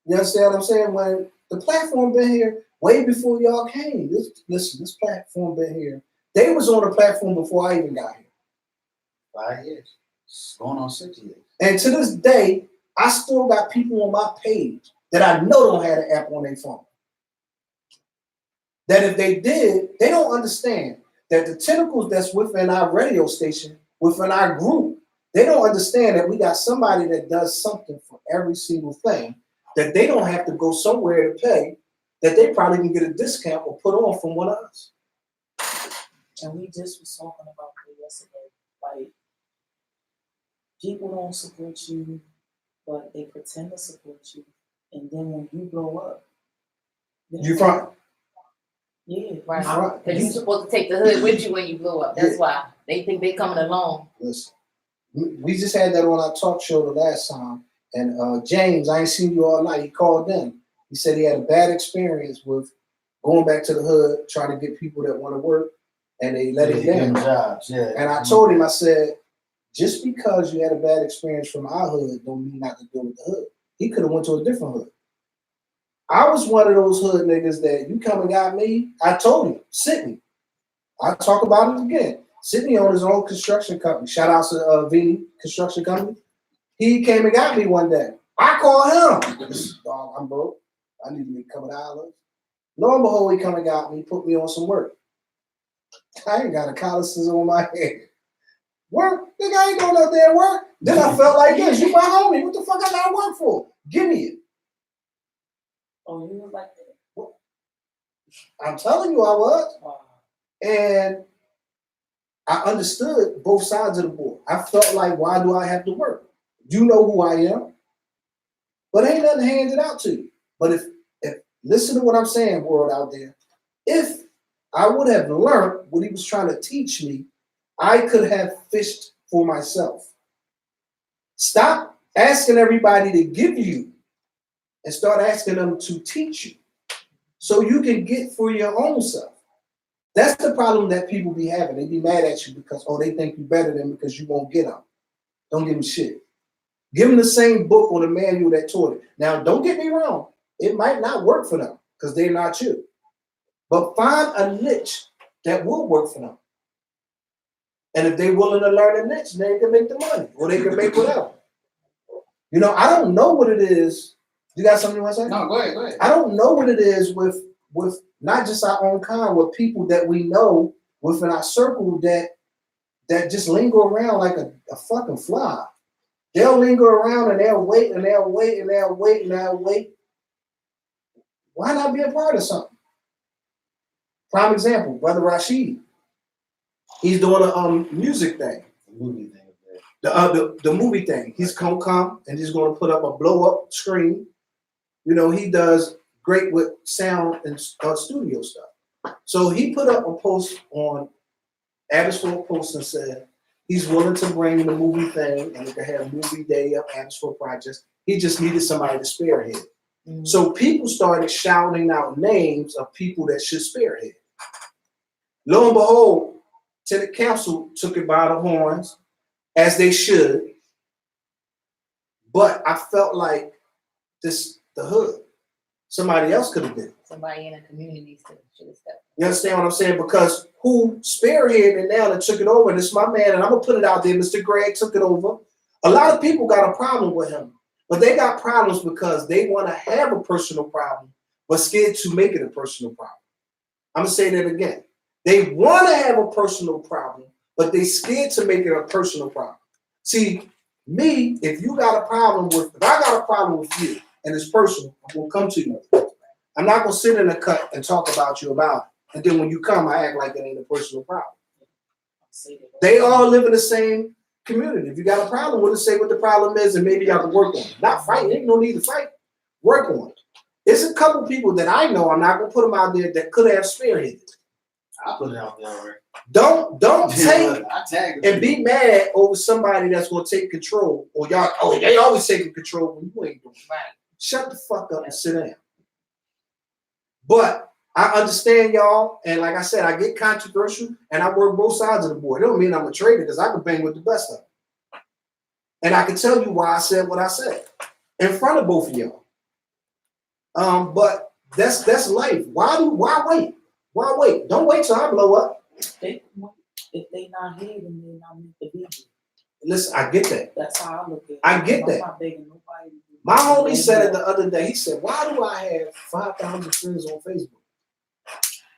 You understand what I'm saying? When the platform been here way before y'all came. This platform been here. They was on the platform before I even got here. 5 years. It's going on 6 years. And to this day, I still got people on my page that I know don't have the app on their phone. That if they did, they don't understand that the tentacles that's within our radio station, within our group, they don't understand that we got somebody that does something for every single thing, that they don't have to go somewhere to pay, that they probably can get a discount or put on from one of us. And we just was talking about that yesterday. Like, people don't support you, but they pretend to support you. And then when you blow up, You front. yeah, Right. Right. Because you're supposed to take the hood with you when you blow up. That's why they think they coming along. Listen, we just had that on our talk show the last time, and James, I ain't seen you all night. He called in. He said he had a bad experience with going back to the hood, trying to get people that want to work, and they let him down. Jobs, yeah. And I told him, I said, just because you had a bad experience from our hood, don't mean not to deal with the hood. He could have went to a different hood. I was one of those hood niggas that you come and got me. I told him, Sydney. I talk about it again. Sydney owned his own construction company. Shout out to V Construction Company. He came and got me one day. I called him. Dog, I'm broke. I need to make a couple dollars. Lo and behold, he come and got me, put me on some work. I ain't got a collar scissor on my head. Work? Nigga, I ain't going out there and work. Then I felt like this. You my homie. What the fuck I gotta work for? Give me it. oh, you was like that. I'm telling you I was. Wow. And I understood both sides of the board. I felt like, why do I have to work? You know who I am. But ain't nothing handed out to you. But if listen to what I'm saying, world out there. If I would have learned what he was trying to teach me, I could have fished for myself. Stop asking everybody to give you and start asking them to teach you so you can get for your own self. That's the problem that people be having. They be mad at you because, they think you better than because you won't get them. Don't give them shit. Give them the same book or the manual that taught it. Now, don't get me wrong. It might not work for them because they're not you. But find a niche that will work for them. And if they're willing to learn a niche, then they can make the money or they can make whatever. You know, I don't know what it is. You got something you want to say? No, go ahead. I don't know what it is with not just our own kind, with people that we know within our circle that just linger around like a fucking fly. They'll linger around and they'll wait and they'll wait and they'll wait and they'll wait. Why not be a part of something? Prime example, Brother Rashid. He's doing a music thing. Movie thing. The movie thing. He's gonna come and he's gonna put up a blow up screen. You know, he does great with sound and studio stuff. So he put up a post on Abbotsford Post and said he's willing to bring the movie thing and we can have movie day up Abbotsford Projects. He just needed somebody to spearhead. Mm-hmm. So people started shouting out names of people that should spearhead. Lo and behold, Tenant Council took it by the horns, as they should. But I felt like the hood. Somebody else could have been. Somebody in a community should have stepped. You understand what I'm saying? Because who spearheaded it now and took it over, and it's my man, and I'm gonna put it out there, Mr. Greg took it over. A lot of people got a problem with him, but they got problems because they want to have a personal problem, but scared to make it a personal problem. I'm gonna say that again. They want to have a personal problem, but they scared to make it a personal problem. See, me, if I got a problem with you and it's personal, I will come to you. I'm not gonna sit in a cut and talk about you about it. And then when you come, I act like it ain't a personal problem. They all live in the same community. If you got a problem with it, say what the problem is, and maybe y'all can work on it. Not fight. Ain't no need to fight. Work on it. There's a couple people that I know. I'm not gonna put them out there that could have spearheaded it. I put it out there already. Don't take and be mad over somebody that's gonna take control. Or y'all, they always taking control when you ain't doing it. Right. Shut the fuck up and sit down. But I understand y'all, and like I said, I get controversial and I work both sides of the board. It don't mean I'm a traitor because I can bang with the best of them. And I can tell you why I said what I said in front of both of y'all. But that's life. Why wait? Why wait? Don't wait till I blow up. If they not here, then they not meant to be here. Listen, I get that. That's how I look at it. I get that. I'm not begging nobody. My homie said it the other day. He said, "Why do I have 5,000 friends on Facebook?"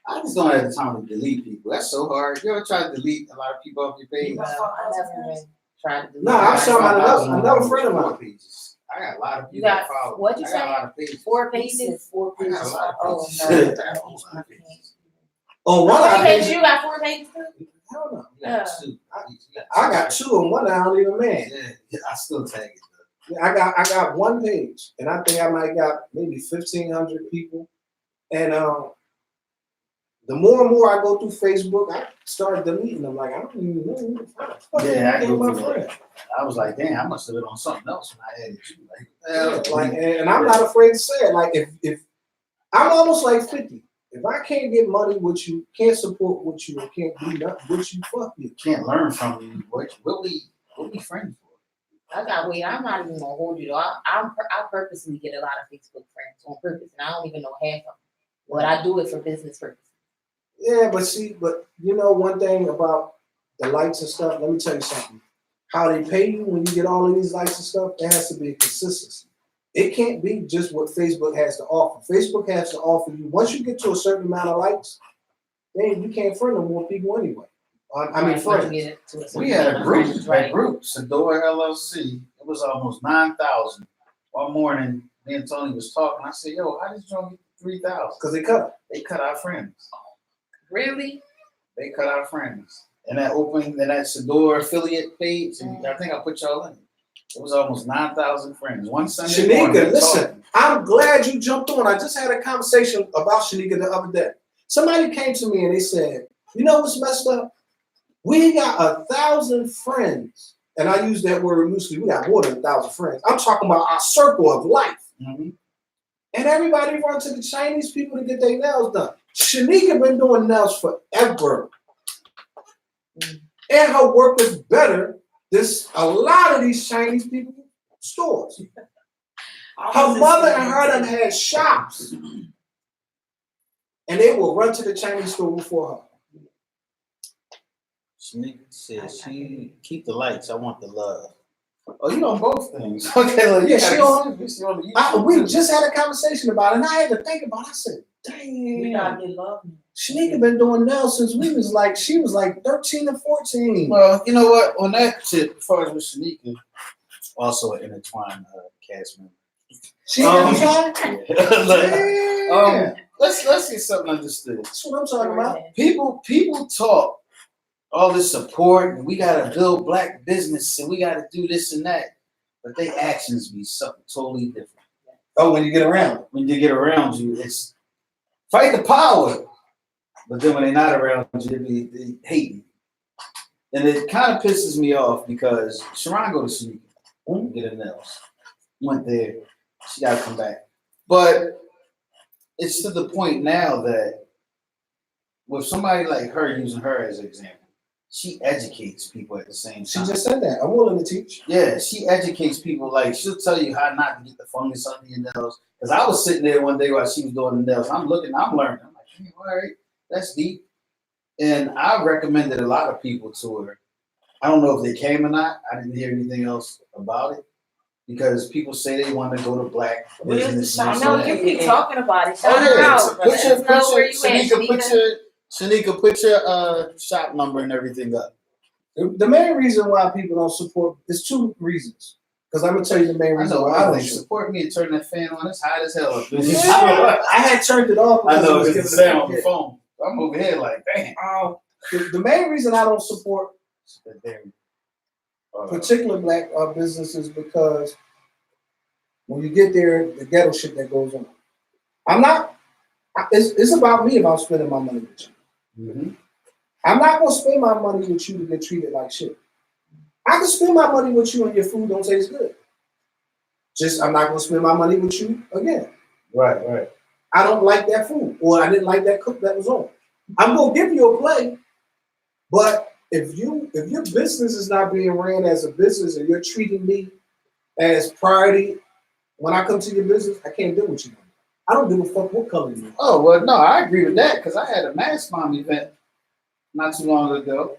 I just don't have the time to delete people. That's so hard. You ever try to delete a lot of people off your page? No, I never even tried to delete. No, I'm talking about another friend of mine. Pages. I got a lot of people you got, that follow. What'd you I say? got a lot of pages. 4 pages? 4 I pages. got a lot of Oh, pages. no. Oh, one How of many them. pages you got? 4 pages too? Hell no. You got two. I got two and one I don't even man. Yeah, I still tag it though. I got one page, and I think I might got maybe 1,500 people. And the more and more I go through Facebook, I start deleting them. Like I don't even know who the fuck Yeah, I go my through friend. that. I was like, damn, I must have been on something else when I added you. And I'm not afraid to say it. Like if I'm almost like 50. If I can't get money with you, can't support with you, and can't do nothing with you, fuck you. Can't learn from you. What we friends for? I'm not even gonna hold you though. I purposely get a lot of Facebook friends on purpose, and I don't even know half of them. But I do it for business purposes. Yeah, but you know one thing about the likes and stuff. Let me tell you something. How they pay you when you get all of these likes and stuff, there has to be a consistency. It can't be just what Facebook has to offer. Facebook has to offer you, once you get to a certain amount of likes, then you can't friend no more people anyway. I mean, friends. We had a group, Sador LLC. It was almost 9,000. One morning, me and Tony was talking. I said, yo, how did you get 3,000? Because they cut our friends. Really? They cut our friends. And that Sador affiliate page, and I think I put y'all in it. It was almost 9,000 friends. One Sunday morning. Shanika, listen, I'm glad you jumped on. I just had a conversation about Shanika the other day. Somebody came to me and they said, you know what's messed up? We got 1,000 friends. And I use that word loosely. We got more than 1,000 friends. I'm talking about our circle of life. Mm-hmm. And everybody run to the Chinese people to get their nails done. Shanika been doing nails forever. And her work is better than a lot of these Chinese people stores. Her mother and her done had shops. And they will run to the Chinese store before her. Shanika says she keep the lights. I want the love. Oh, you on both things. Okay, like, yeah, she on the we just had a conversation about it, and I had to think about it. I said, dang. We gotta get love. Shanika been doing nails since she was like 13 or 14. Well, you know what? On that tip, as far as with Shanika, also an intertwined cast member. She intertwined? Yeah. Let's get something understood. That's what I'm talking about. People talk all this support, and we gotta build black business, and we gotta do this and that, but their actions be something totally different. Oh, when you get around. When you get around you, it's fight the power. But then when they're not around you, they hating. And it kind of pisses me off because Sharon go to sleep, get her nails. Went there, she gotta come back. But it's to the point now that with somebody like her, using her as an example, she educates people at the same time. She just said that. I'm willing to teach. Yeah, she educates people. Like, she'll tell you how not to get the fungus under your nails. Because I was sitting there one day while she was doing the nails. I'm learning. I'm like, hey, all right, that's deep. And I recommended a lot of people to her. I don't know if they came or not. I didn't hear anything else about it. Because people say they want to go to black business. I know you keep talking about it. Shanika, put your shop number and everything up. The main reason why people don't support is two reasons. Because I'm gonna tell you the main reason why I don't support me and turn that fan on. It's hot as hell. I had turned it off. I know it's the sound on the phone. I'm over here like, damn. The main reason I don't support particular black businesses because when you get there, the ghetto shit that goes on. It's about me if I'm spending my money with you. Mm-hmm. I'm not gonna spend my money with you to get treated like shit. I can spend my money with you and your food don't taste good. Just I'm not gonna spend my money with you again. Right. I don't like that food, or I didn't like that cook that was on. I'm gonna give you a play, but if your business is not being ran as a business and you're treating me as priority when I come to your business, I can't deal with you. I don't give a fuck what color you are. Oh, well, no, I agree with that because I had a Mass Mom event not too long ago.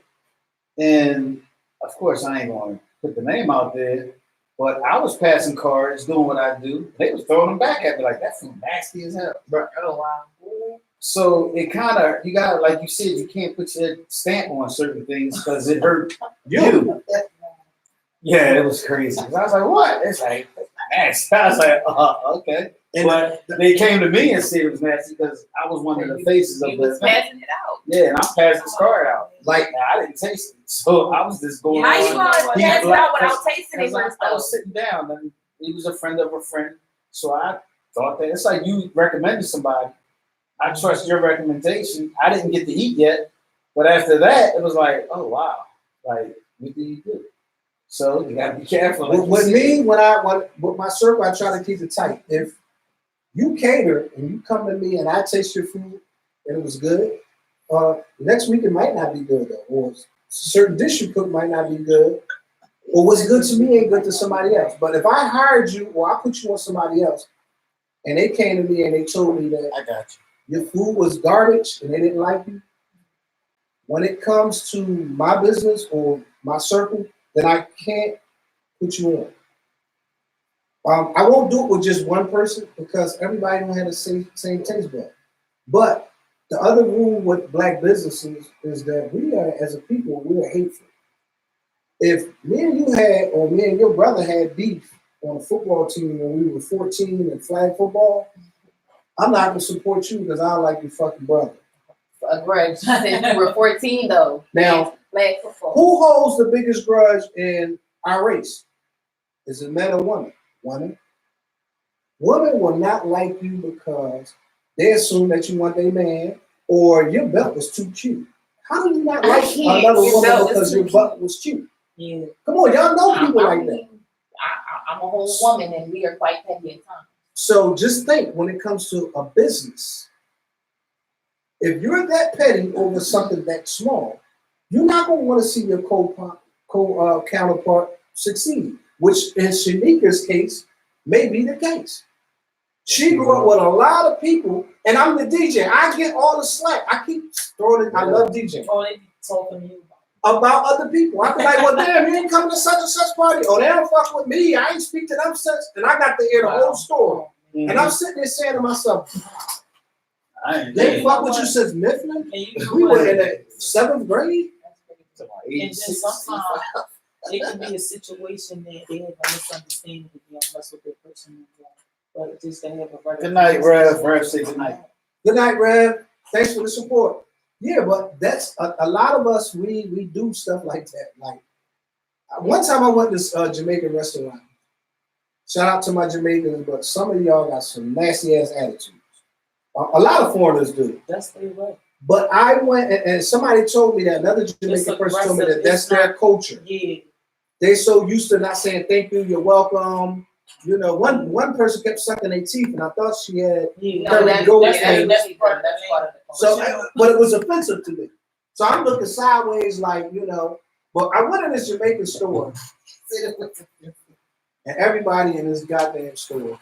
And, of course, I ain't going to put the name out there, but I was passing cards, doing what I do. They was throwing them back at me like, that food nasty as hell. Oh, wow. So it kind of, you got to, like you said, you can't put your stamp on certain things because it hurt you. Yeah, it was crazy. I was like, what? It's like, nasty. I was like, okay. And But they came to me and said it was nasty because I was one of the faces of He was the passing it out. Yeah, and I'm passing this card out. like, Now, I didn't taste it, so I was just going. How you on. gonna He pass it like- out without tasting it Because first I though? was sitting down, and he was a friend of a friend, so I thought that it's like you recommended somebody. I trust your recommendation. I didn't get to eat yet, but after that, it was like, oh wow, like what did you do? So you gotta be careful. Like with me, with my circle, I try to keep it tight. If you cater and you come to me and I taste your food and it was good, next week it might not be good though, or certain dish you cook might not be good, or what's good to me ain't good to somebody else. But if I hired you or I put you on somebody else, and they came to me and they told me that I got your food was garbage and they didn't like you, when it comes to my business or my circle, then I can't put you on. I won't do it with just one person because everybody don't have the same taste bud. But the other rule with black businesses is that we are, as a people, we are hateful. If me and you had, or me and your brother had beef on a football team when we were 14 in flag football, I'm not gonna support you because I don't like your fucking brother. A grudge. Since you were 14 though. Now, Flag football. who holds the biggest grudge in our race? Is it man or woman? Women. Women will not like you because they assume that you want their man or your belt was too cute. How do you not I like can't. another Your woman belt because is your too butt was cute? Yeah. Come on, y'all know people I like that. mean, I'm a whole woman and we are quite petty at times. So just think when it comes to a business, if you're that petty over something that small, you're not going to want to see your counterpart succeed, which in Shanika's case may be the case. She grew up with a lot of people, and I'm the DJ. I get all the slack. I keep throwing it. I love DJing. Oh, they be talking to you About other people. I be like, well, damn, you ain't coming to such and such party. Oh, they don't fuck with me. I ain't speak to them such. And I got to hear the whole story. you. And I'm sitting there saying to myself, I ain't they fuck with you since Mifflin? and you know We were what? in the 7th grade? And then sometimes it can be a situation that they have a misunderstanding if you don't mess with that person anymore. But just to have a regular. Good night, Rev. Rev, say good night. Good night, Rev. Thanks for the support. Yeah, but that's a lot of us, we do stuff like that. Like, one time I went to this Jamaican restaurant. Shout out to my Jamaicans, but some of y'all got some nasty ass attitudes. A lot of foreigners do. That's their way. But I went and somebody told me that, another Jamaican person told me that that's their culture. Yeah. They're so used to not saying thank you, you're welcome. You know, one person kept sucking their teeth, and I thought she had. Yeah. No, that's part of the So, but it was offensive to me. So I'm looking sideways, like, you know. But I went in this Jamaican store, and everybody in this goddamn store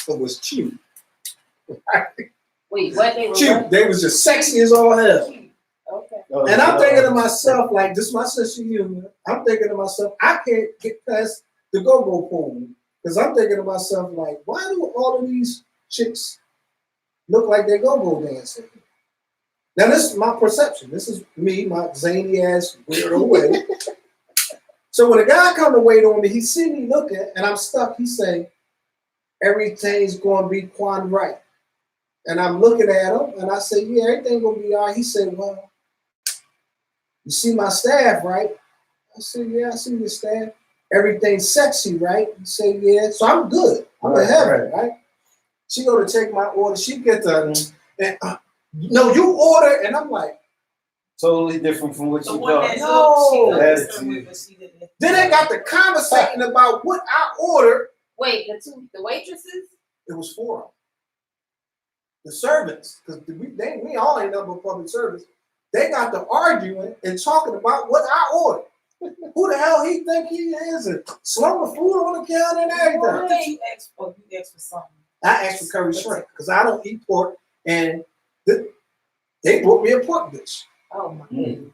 was cute. Wait, what they were? Cute. They was just sexy as all hell. Okay. And I'm thinking to myself, like, this is my sense of humor. I'm thinking to myself, I can't get past the go-go pole. Because I'm thinking to myself, like, why do all of these chicks look like they go-go dancing? Now, this is my perception. This is me, my zany ass weirdo way. So when a guy come to wait on me, he see me looking, and I'm stuck. He say, everything's going to be quite right. And I'm looking at him, and I say, yeah, everything going to be all right. He said, well, you see my staff, right? I said, yeah, I see your staff. Everything's sexy, right? He said, yeah. So I'm good. I'm in heaven, right? She go to take my order. She get the, no, you order. And I'm like, totally different from what The you one thought. that No. Attitude. then they got the conversation about what I ordered. Wait, the waitresses? It was for them. The servants, because we all ain't number public service. They got to arguing and talking about what I ordered. Who the hell he think he is? And slung the food on the counter and everything. What did you ask for? You asked for something. I asked for curry shrimp because I don't eat pork, and they brought me a pork dish. Oh my goodness.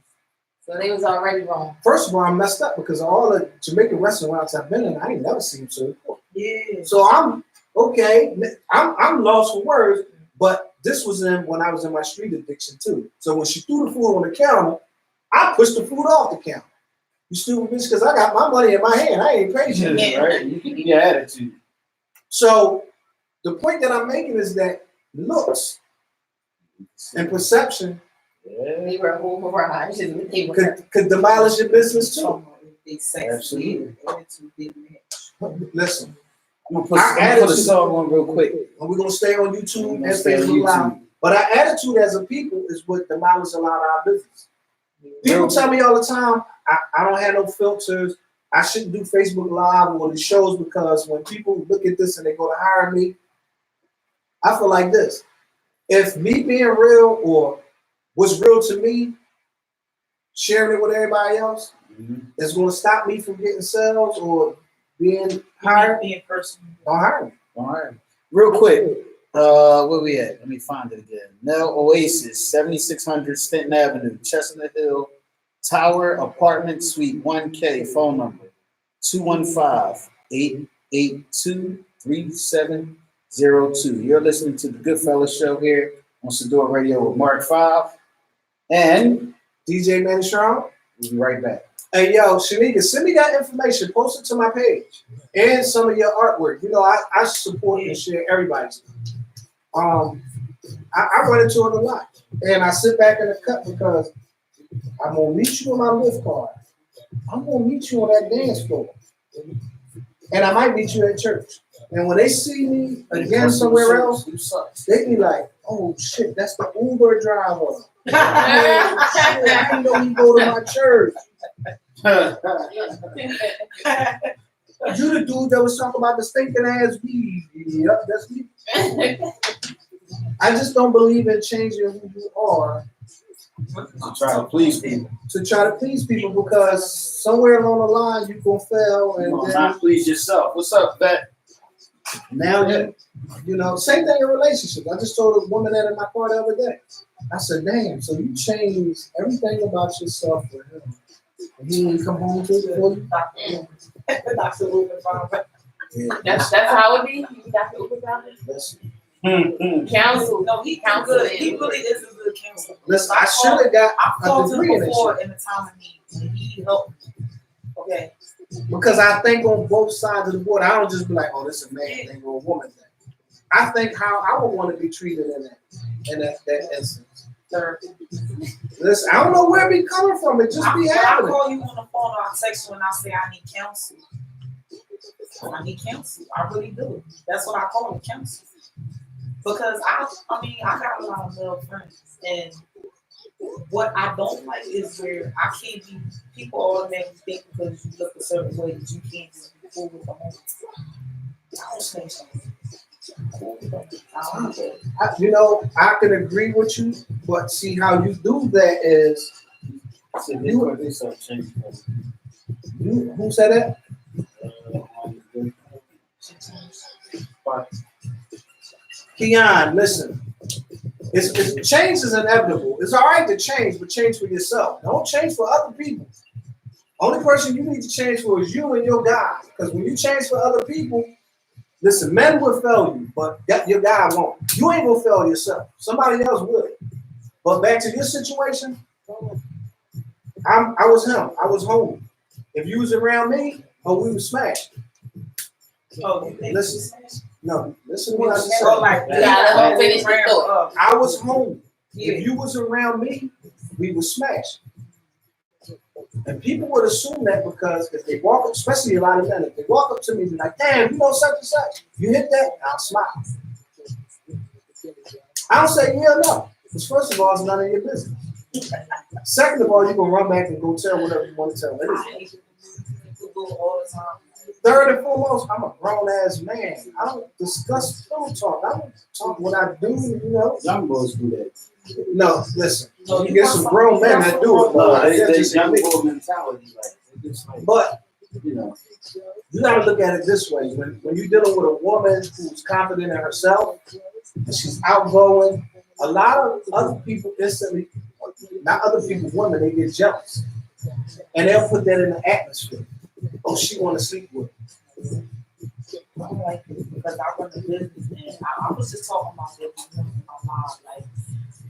So they was already wrong. First of all, I messed up because all the Jamaican restaurants I've been in, I ain't never seen them serve pork. Yeah. So I'm okay. I'm lost for words. But this was when I was in my street addiction too. So when she threw the food on the counter, I pushed the food off the counter. You stupid bitch, because I got my money in my hand. I ain't paid you. Right? You keep your attitude. So The point that I'm making is that looks and perception They were a whole mirage. They were. could demolish your business too. They sexy Absolutely. attitude didn't match. Listen, I'm gonna put a attitude- song on real quick. and we're gonna stay on YouTube We're and gonna stay on Facebook Live. YouTube. But our attitude as a people is what demolishes a lot of our business. People tell me all the time, I don't have no filters. I shouldn't do Facebook Live or the shows because when people look at this and they go to hire me, I feel like this. If me being real or what's real to me, sharing it with everybody else, is going to stop me from getting sales or being hired, Being personal. don't hire me. All right. Real quick. Where we at? Let me find it again. Nell Oasis, 7600 Stenton Avenue, Chestnut Hill, Tower Apartment Suite 1K. Phone number 215-882-3702. You're listening to the Goodfellas show here on Sador Radio with Mark 5. And DJ Manny Strong. we'll be right back. Hey, yo, Shanika, send me that information. Post it to my page and some of your artwork. You know, I support and share everybody's. I run into it a lot. And I sit back in the cut because I'm going to meet you on my lift card. I'm going to meet you on that dance floor. And I might meet you at church. And when they see me again somewhere else, they be like, oh, shit, that's the Uber driver. Oh, shit, I didn't know you go to my church. You the dude that was talking about the stinking ass weed. Yep, that's me. I just don't believe in changing who you are To try to please people. to try to please people because somewhere along the line you gonna fail You and will then not please yourself. What's up, Vet? now you know, same thing in relationships. I just told a woman that in my car the other day. I said, damn, so you changed everything about yourself for him. And he didn't come home to it for you? Yeah, That's how it be. You got the Uber driver. listen, Counsel. No, he Counsel good. is- He really is a good counselor. listen, I should have got I've a called degree him in before this in the time of need, and he helped me. Okay. because I think on both sides of the board. I don't just be like, oh, this is a man thing or a woman thing. I think how I would want to be treated in that instance. Third. Listen, I don't know where it be coming from. It just be When I happening. call you on the phone or I text you and I say I need counsel. I need counsel. I really do. That's what I call it, counsel. Because I mean, I got a lot of male friends, and what I don't like is where I can't be. People automatically think because you look a certain way that you can't just be cool with the home. I don't think so. Cool with them. I don't care. You know, I can agree with you, but see how you do that is who said that? Keon, listen. It's change is inevitable. It's all right to change, but change for yourself. Don't change for other people. Only person you need to change for is you and your God. Because when you change for other people, listen, men will fail you, but your God won't. You ain't gonna fail yourself. Somebody else will. But back to your situation, I was him. I was home. If you was around me, we would smash. Oh, you think Listen. No, listen to what I just So said. like, Yeah, let me finish the thought. I was home. Yeah. If you was around me, we would smash. And people would assume that because if they walk up, especially a lot of men, if they walk up to me and be like, damn, you know such and such, you hit that, I'll smile. I don't say yeah or no. Because first of all, it's none of your business. Second of all, you're gonna run back and go tell whatever you want to tell. I hate people do all the time. Third and foremost, I'm a grown ass man. I don't discuss pillow talk. I don't talk what I do, you know. Young boys do that. No, listen. No, You get some grown men that do it, but They that's just young me. boy mentality. Like, they just like, But you know. you gotta look at it this way. When you're dealing with a woman who's confident in herself and she's outgoing, a lot of other people instantly, not other people, women, they get jealous. And they'll put that in the atmosphere. Oh, she wanna sleep with me. I don't like it because I run the business, and I was just talking about it online. Like,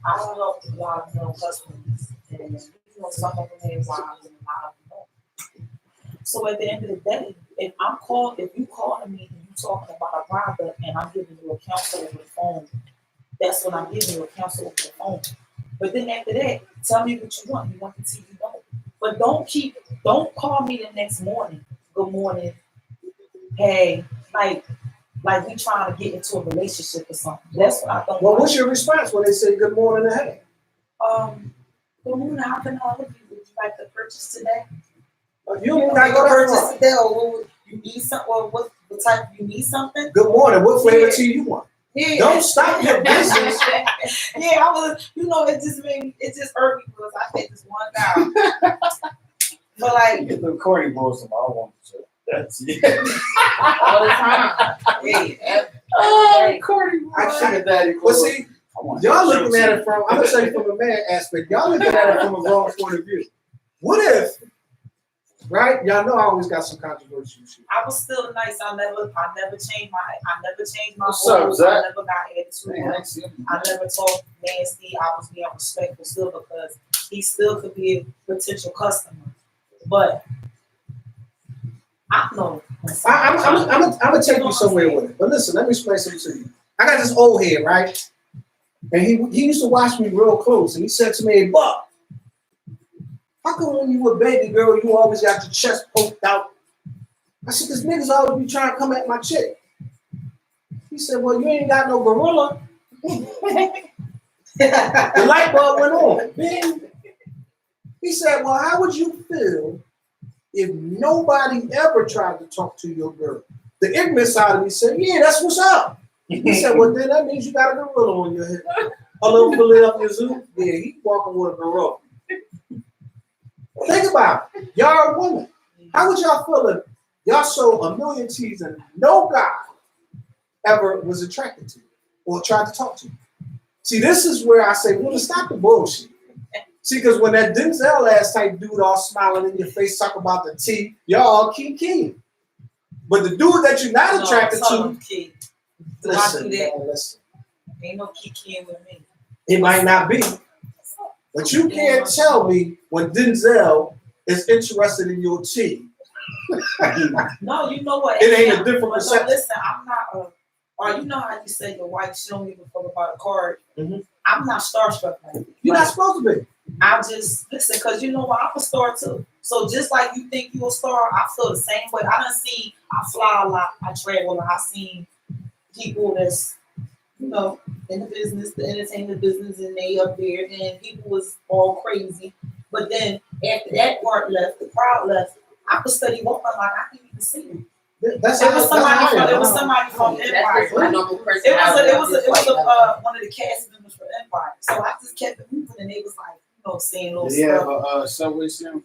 I don't help a lot of male customers, and you know, some of them have wives and a lot of them don't. So at the end of the day, if you calling me and you talking about a product and I'm giving you a counsel over the phone, that's when I'm giving you a counsel over the phone. But then after that, tell me what you want. You want the TV? Don't. But don't call me the next morning. Good morning. Hey, like we trying to get into a relationship or something. That's what I don't. Well, like. what's your response when they say good morning and hey? Good morning. How can I help you? Would you like to purchase today? You don't gotta go that far. today, or you need something? Or what type? You need something? Good morning. What flavor Yeah. tea you want? Yeah. Don't stop your business. Yeah, I was. It just made me. It just hurt me because I hit this one guy. But like, Get the corny boys. I want to. That's it. All the time. yeah. Oh, corny boy. I Sugar daddy. Well, see, I want y'all to looking at it from, I'm gonna say from a man aspect, y'all looking at it from a wrong point of view. What if, right? Y'all know I always got some controversial shit. I was still nice. I never changed my What's up, voice. Zach? I never got attitude. Man, I see him. I never talked nasty. I was being respectful still because he still could be a potential customer. But I know. I'm gonna take you somewhere with it. But listen, let me explain something to you. I got this old head, right? And he used to watch me real close, and he said to me, "Hey, Buck, how come when you were a baby girl, you always got your chest poked out?" I said, "Cause niggas always be trying to come at my chick." He said, "Well, you ain't got no gorilla." The light bulb went on. Bing. He said, "Well, how would you feel if nobody ever tried to talk to your girl?" The ignorant side of me said, "Yeah, that's what's up." He said, "Well, then that means you got a gorilla on your head. A little Philadelphia Zoo." Yeah, he walking with a gorilla. Think about it. Y'all a woman. How would y'all feel if y'all sold a million teas and no guy ever was attracted to you or tried to talk to you? See, this is where I say, women, stop the bullshit. See, because when that Denzel ass type dude all smiling in your face, talk about the tea, y'all all key. But the dude that you're not attracted to, listen, man, listen. Ain't no kikiing with me. It might not be. But you can't tell me when Denzel is interested in your tea. No, you know what? It ain't a different no, perception. listen, I'm not or you know how you say your wife, she don't even fuck about a card. Mhm. I'm not starstruck like that. You're not supposed to be. I just listen, cause you know what, I'm a star too. So just like you think you a star, I feel the same way. I done seen, I fly a lot, I travel, I seen people that's, in the business, the entertainment business, and they up there, and people was all crazy. But then after that part left, the crowd left, I could study walking like I didn't even see him. It was somebody from Empire. That's my normal person. It was one of the cast members for Empire. So I just kept it moving, and they was like, saying little stuff. Subway sandwich.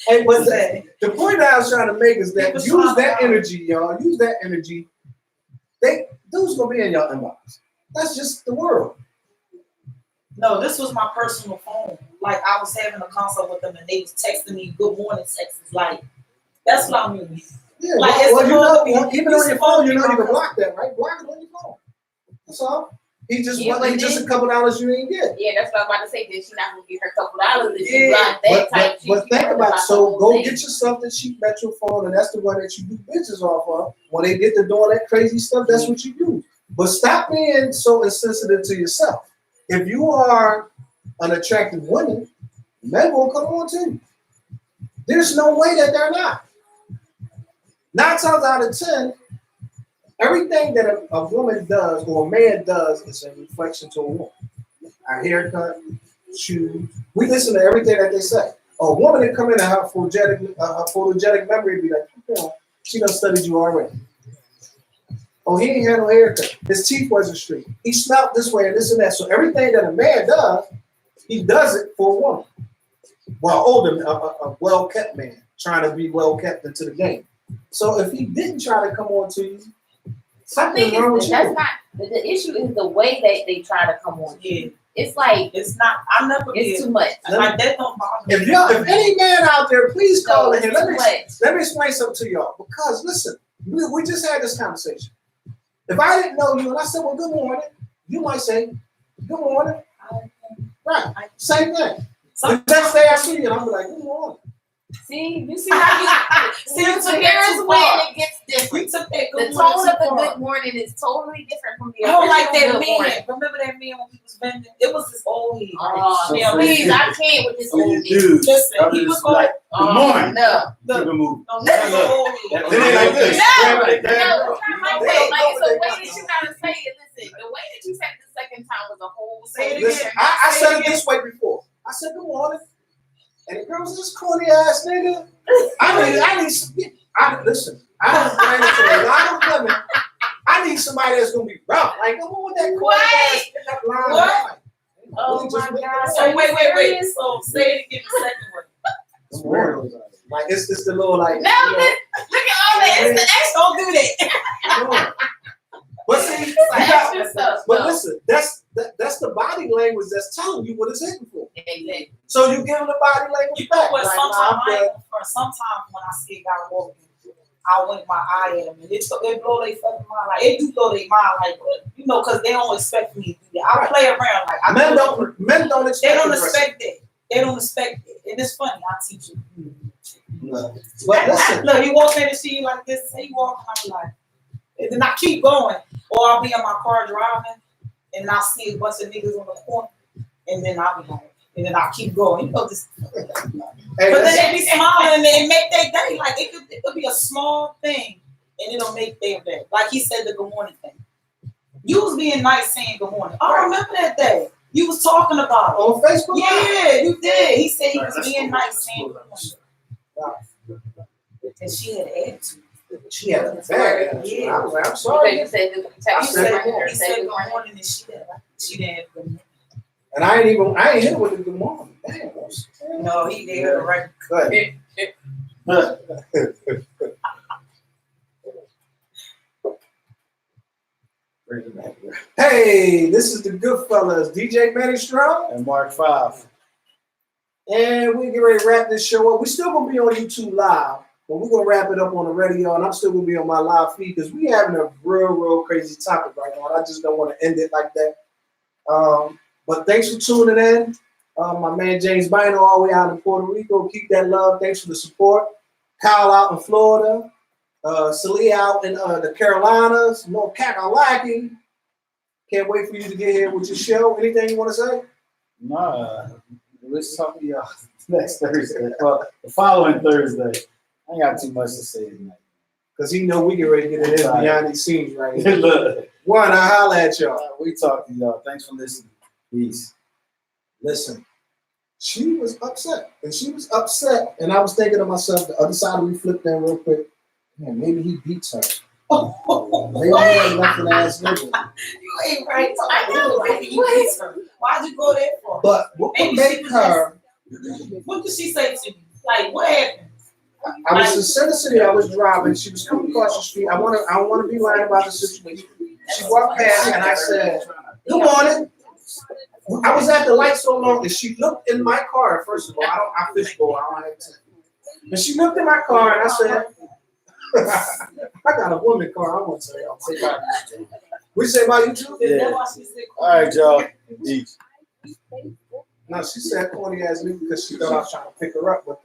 Hey, but the point I was trying to make is that use that energy, y'all. Use that energy. Dudes gonna be in y'all inbox. That's just the world. No, this was my personal phone. Like I was having a consult with them, and they was texting me good morning texts. Like that's what I mean. Yeah, like even on your phone, you can block that, right? Block it on your phone. That's all. He just a couple dollars you ain't get. Yeah, that's what I'm about to say. That she not gonna get her couple dollars if she block that type. But think about it. So go get yourself the cheap Metro phone, and that's the one that you do business off of. When they get to doing that crazy stuff, that's what you do. But stop being so insensitive to yourself. If you are an attractive woman, men will come on to you. There's no way that they're not. 9 times out of 10, everything that a woman does or a man does is a reflection to a woman. Our haircut, shoes. We listen to everything that they say. A woman that come in and her photogenic memory be like, she done studied you already. Oh, he ain't had no haircut. His teeth wasn't straight. He smelled this way and this and that. So everything that a man does, he does it for a woman. While older, a well-kept man trying to be well-kept into the game. So if he didn't try to come on to you, something wrong with you. That's not the issue. Is the way that they try to come on. Yeah. It's like it's not. I never. It's too much. Like that don't bother me. If any man out there, please call in here. Let me explain something to y'all. Because listen, we just had this conversation. If I didn't know you and I said, "Well, good morning," you might say, "Good morning." Right. Same thing. The next day I see you and I'm like, "Good morning." See, you see how you See, you took that here's too when far. it gets different. You took that The good tone morning of the too far. good morning is totally different from the I don't like original that good morning. man. Remember that man when we was vending? It was his old head. Oh, Yeah, please, I can't with this old nigga. Dude, Listen, he was going. good morning. No. Keep it moving. No, this is old head. It ain't like this. No, Grab it, no, grab it. it's not like that. Like, it's a way that you gotta say it. Listen, the way that you said it the second time was a whole Say it Listen, again. I said it this way before. I said good morning, and the girl was this corny ass nigga. I need some. Listen. I done ran into a lot of women. I need somebody that's gonna be rough. Like, come on with that corny ass pickup line. What? Oh Really just my make God. it So up. wait. So say it again the second word. It's weird. Like it's the little like. No, you know, look at all that. It's the extra. Don't do that. you know. But see, you It's the got, extra stuff. but No. listen, that's the body language that's telling you what it's hitting for. Exactly. So you give them the body language You know back. what? Like, Sometimes when I see a guy walking, I wink my eye at him, and it blow their fucking mind. Like it do blow their mind, like you know, because they don't expect me to do that. I play around like men don't expect. They don't the rest. expect it. They don't expect it. And it's funny. I teach you. No. But listen, Look, you walk in and see you like this. Say you walking, I'm like, and then I keep going, or I'll be in my car driving, and I'll see a bunch of niggas on the corner, and then I'll be like, and then I'll keep going. You know this. hey, But then listen, they be smiling and they make their day. Like it could be a small thing and it'll make their day. Like he said the good morning thing. You was being nice saying good morning. I remember that day. You was talking about it. on Facebook. Yeah, you did. He said he was being nice saying good morning. And she had attitude. She had a bad attitude. Yeah. I was like, I'm Because sorry. you said good I He said said, good morning. he said good morning and she didn't have good morning. And I ain't hit it with the good morning. Damn. No, he did her right. Good. Hey, this is the Goodfellas, DJ Manny Strong, And Mark 5. and we get ready to wrap this show up. We're still gonna be on YouTube Live, but we're gonna wrap it up on the radio, and I'm still gonna be on my live feed because we having a real crazy topic right now. And I just don't want to end it like that. But thanks for tuning in. My man James Bino all the way out in Puerto Rico. Keep that love. Thanks for the support. Kyle out in Florida. Celia out in the Carolinas. More Kakalaki. Can't wait for you to get here with your show. Anything you want to say? Nah, let's talk to y'all next Thursday. Well, the following Thursday. I ain't got too much to say tonight. Because he know we get ready to get it in Right. behind these scenes right here. Look, One, I holla at y'all. we talk to y'all. Thanks for listening. Peace. Listen, she was upset. And I was thinking to myself, the other side of me flipped in real quick. Man, maybe he beats her. Maybe that nothing ass nigga. You ain't right. I know, Maybe you right? beat her. Why'd you go there for? But what would Maybe make she was her? What did she say to you? Like, what happened? I was in Center City. I was driving. She was coming across the street. I don't want to be lying about the situation. She walked past, and I said, "Good morning." I was at the light so long, and she looked in my car. First of all, I fishbowl. I don't have time. And she looked in my car, and I said, "I got a woman car. I want to tell y'all." Say bye. What you say about you too? Yeah. That's why she said, All right, y'all. Peace. No, she said corny ass me because she thought I was trying to pick her up. But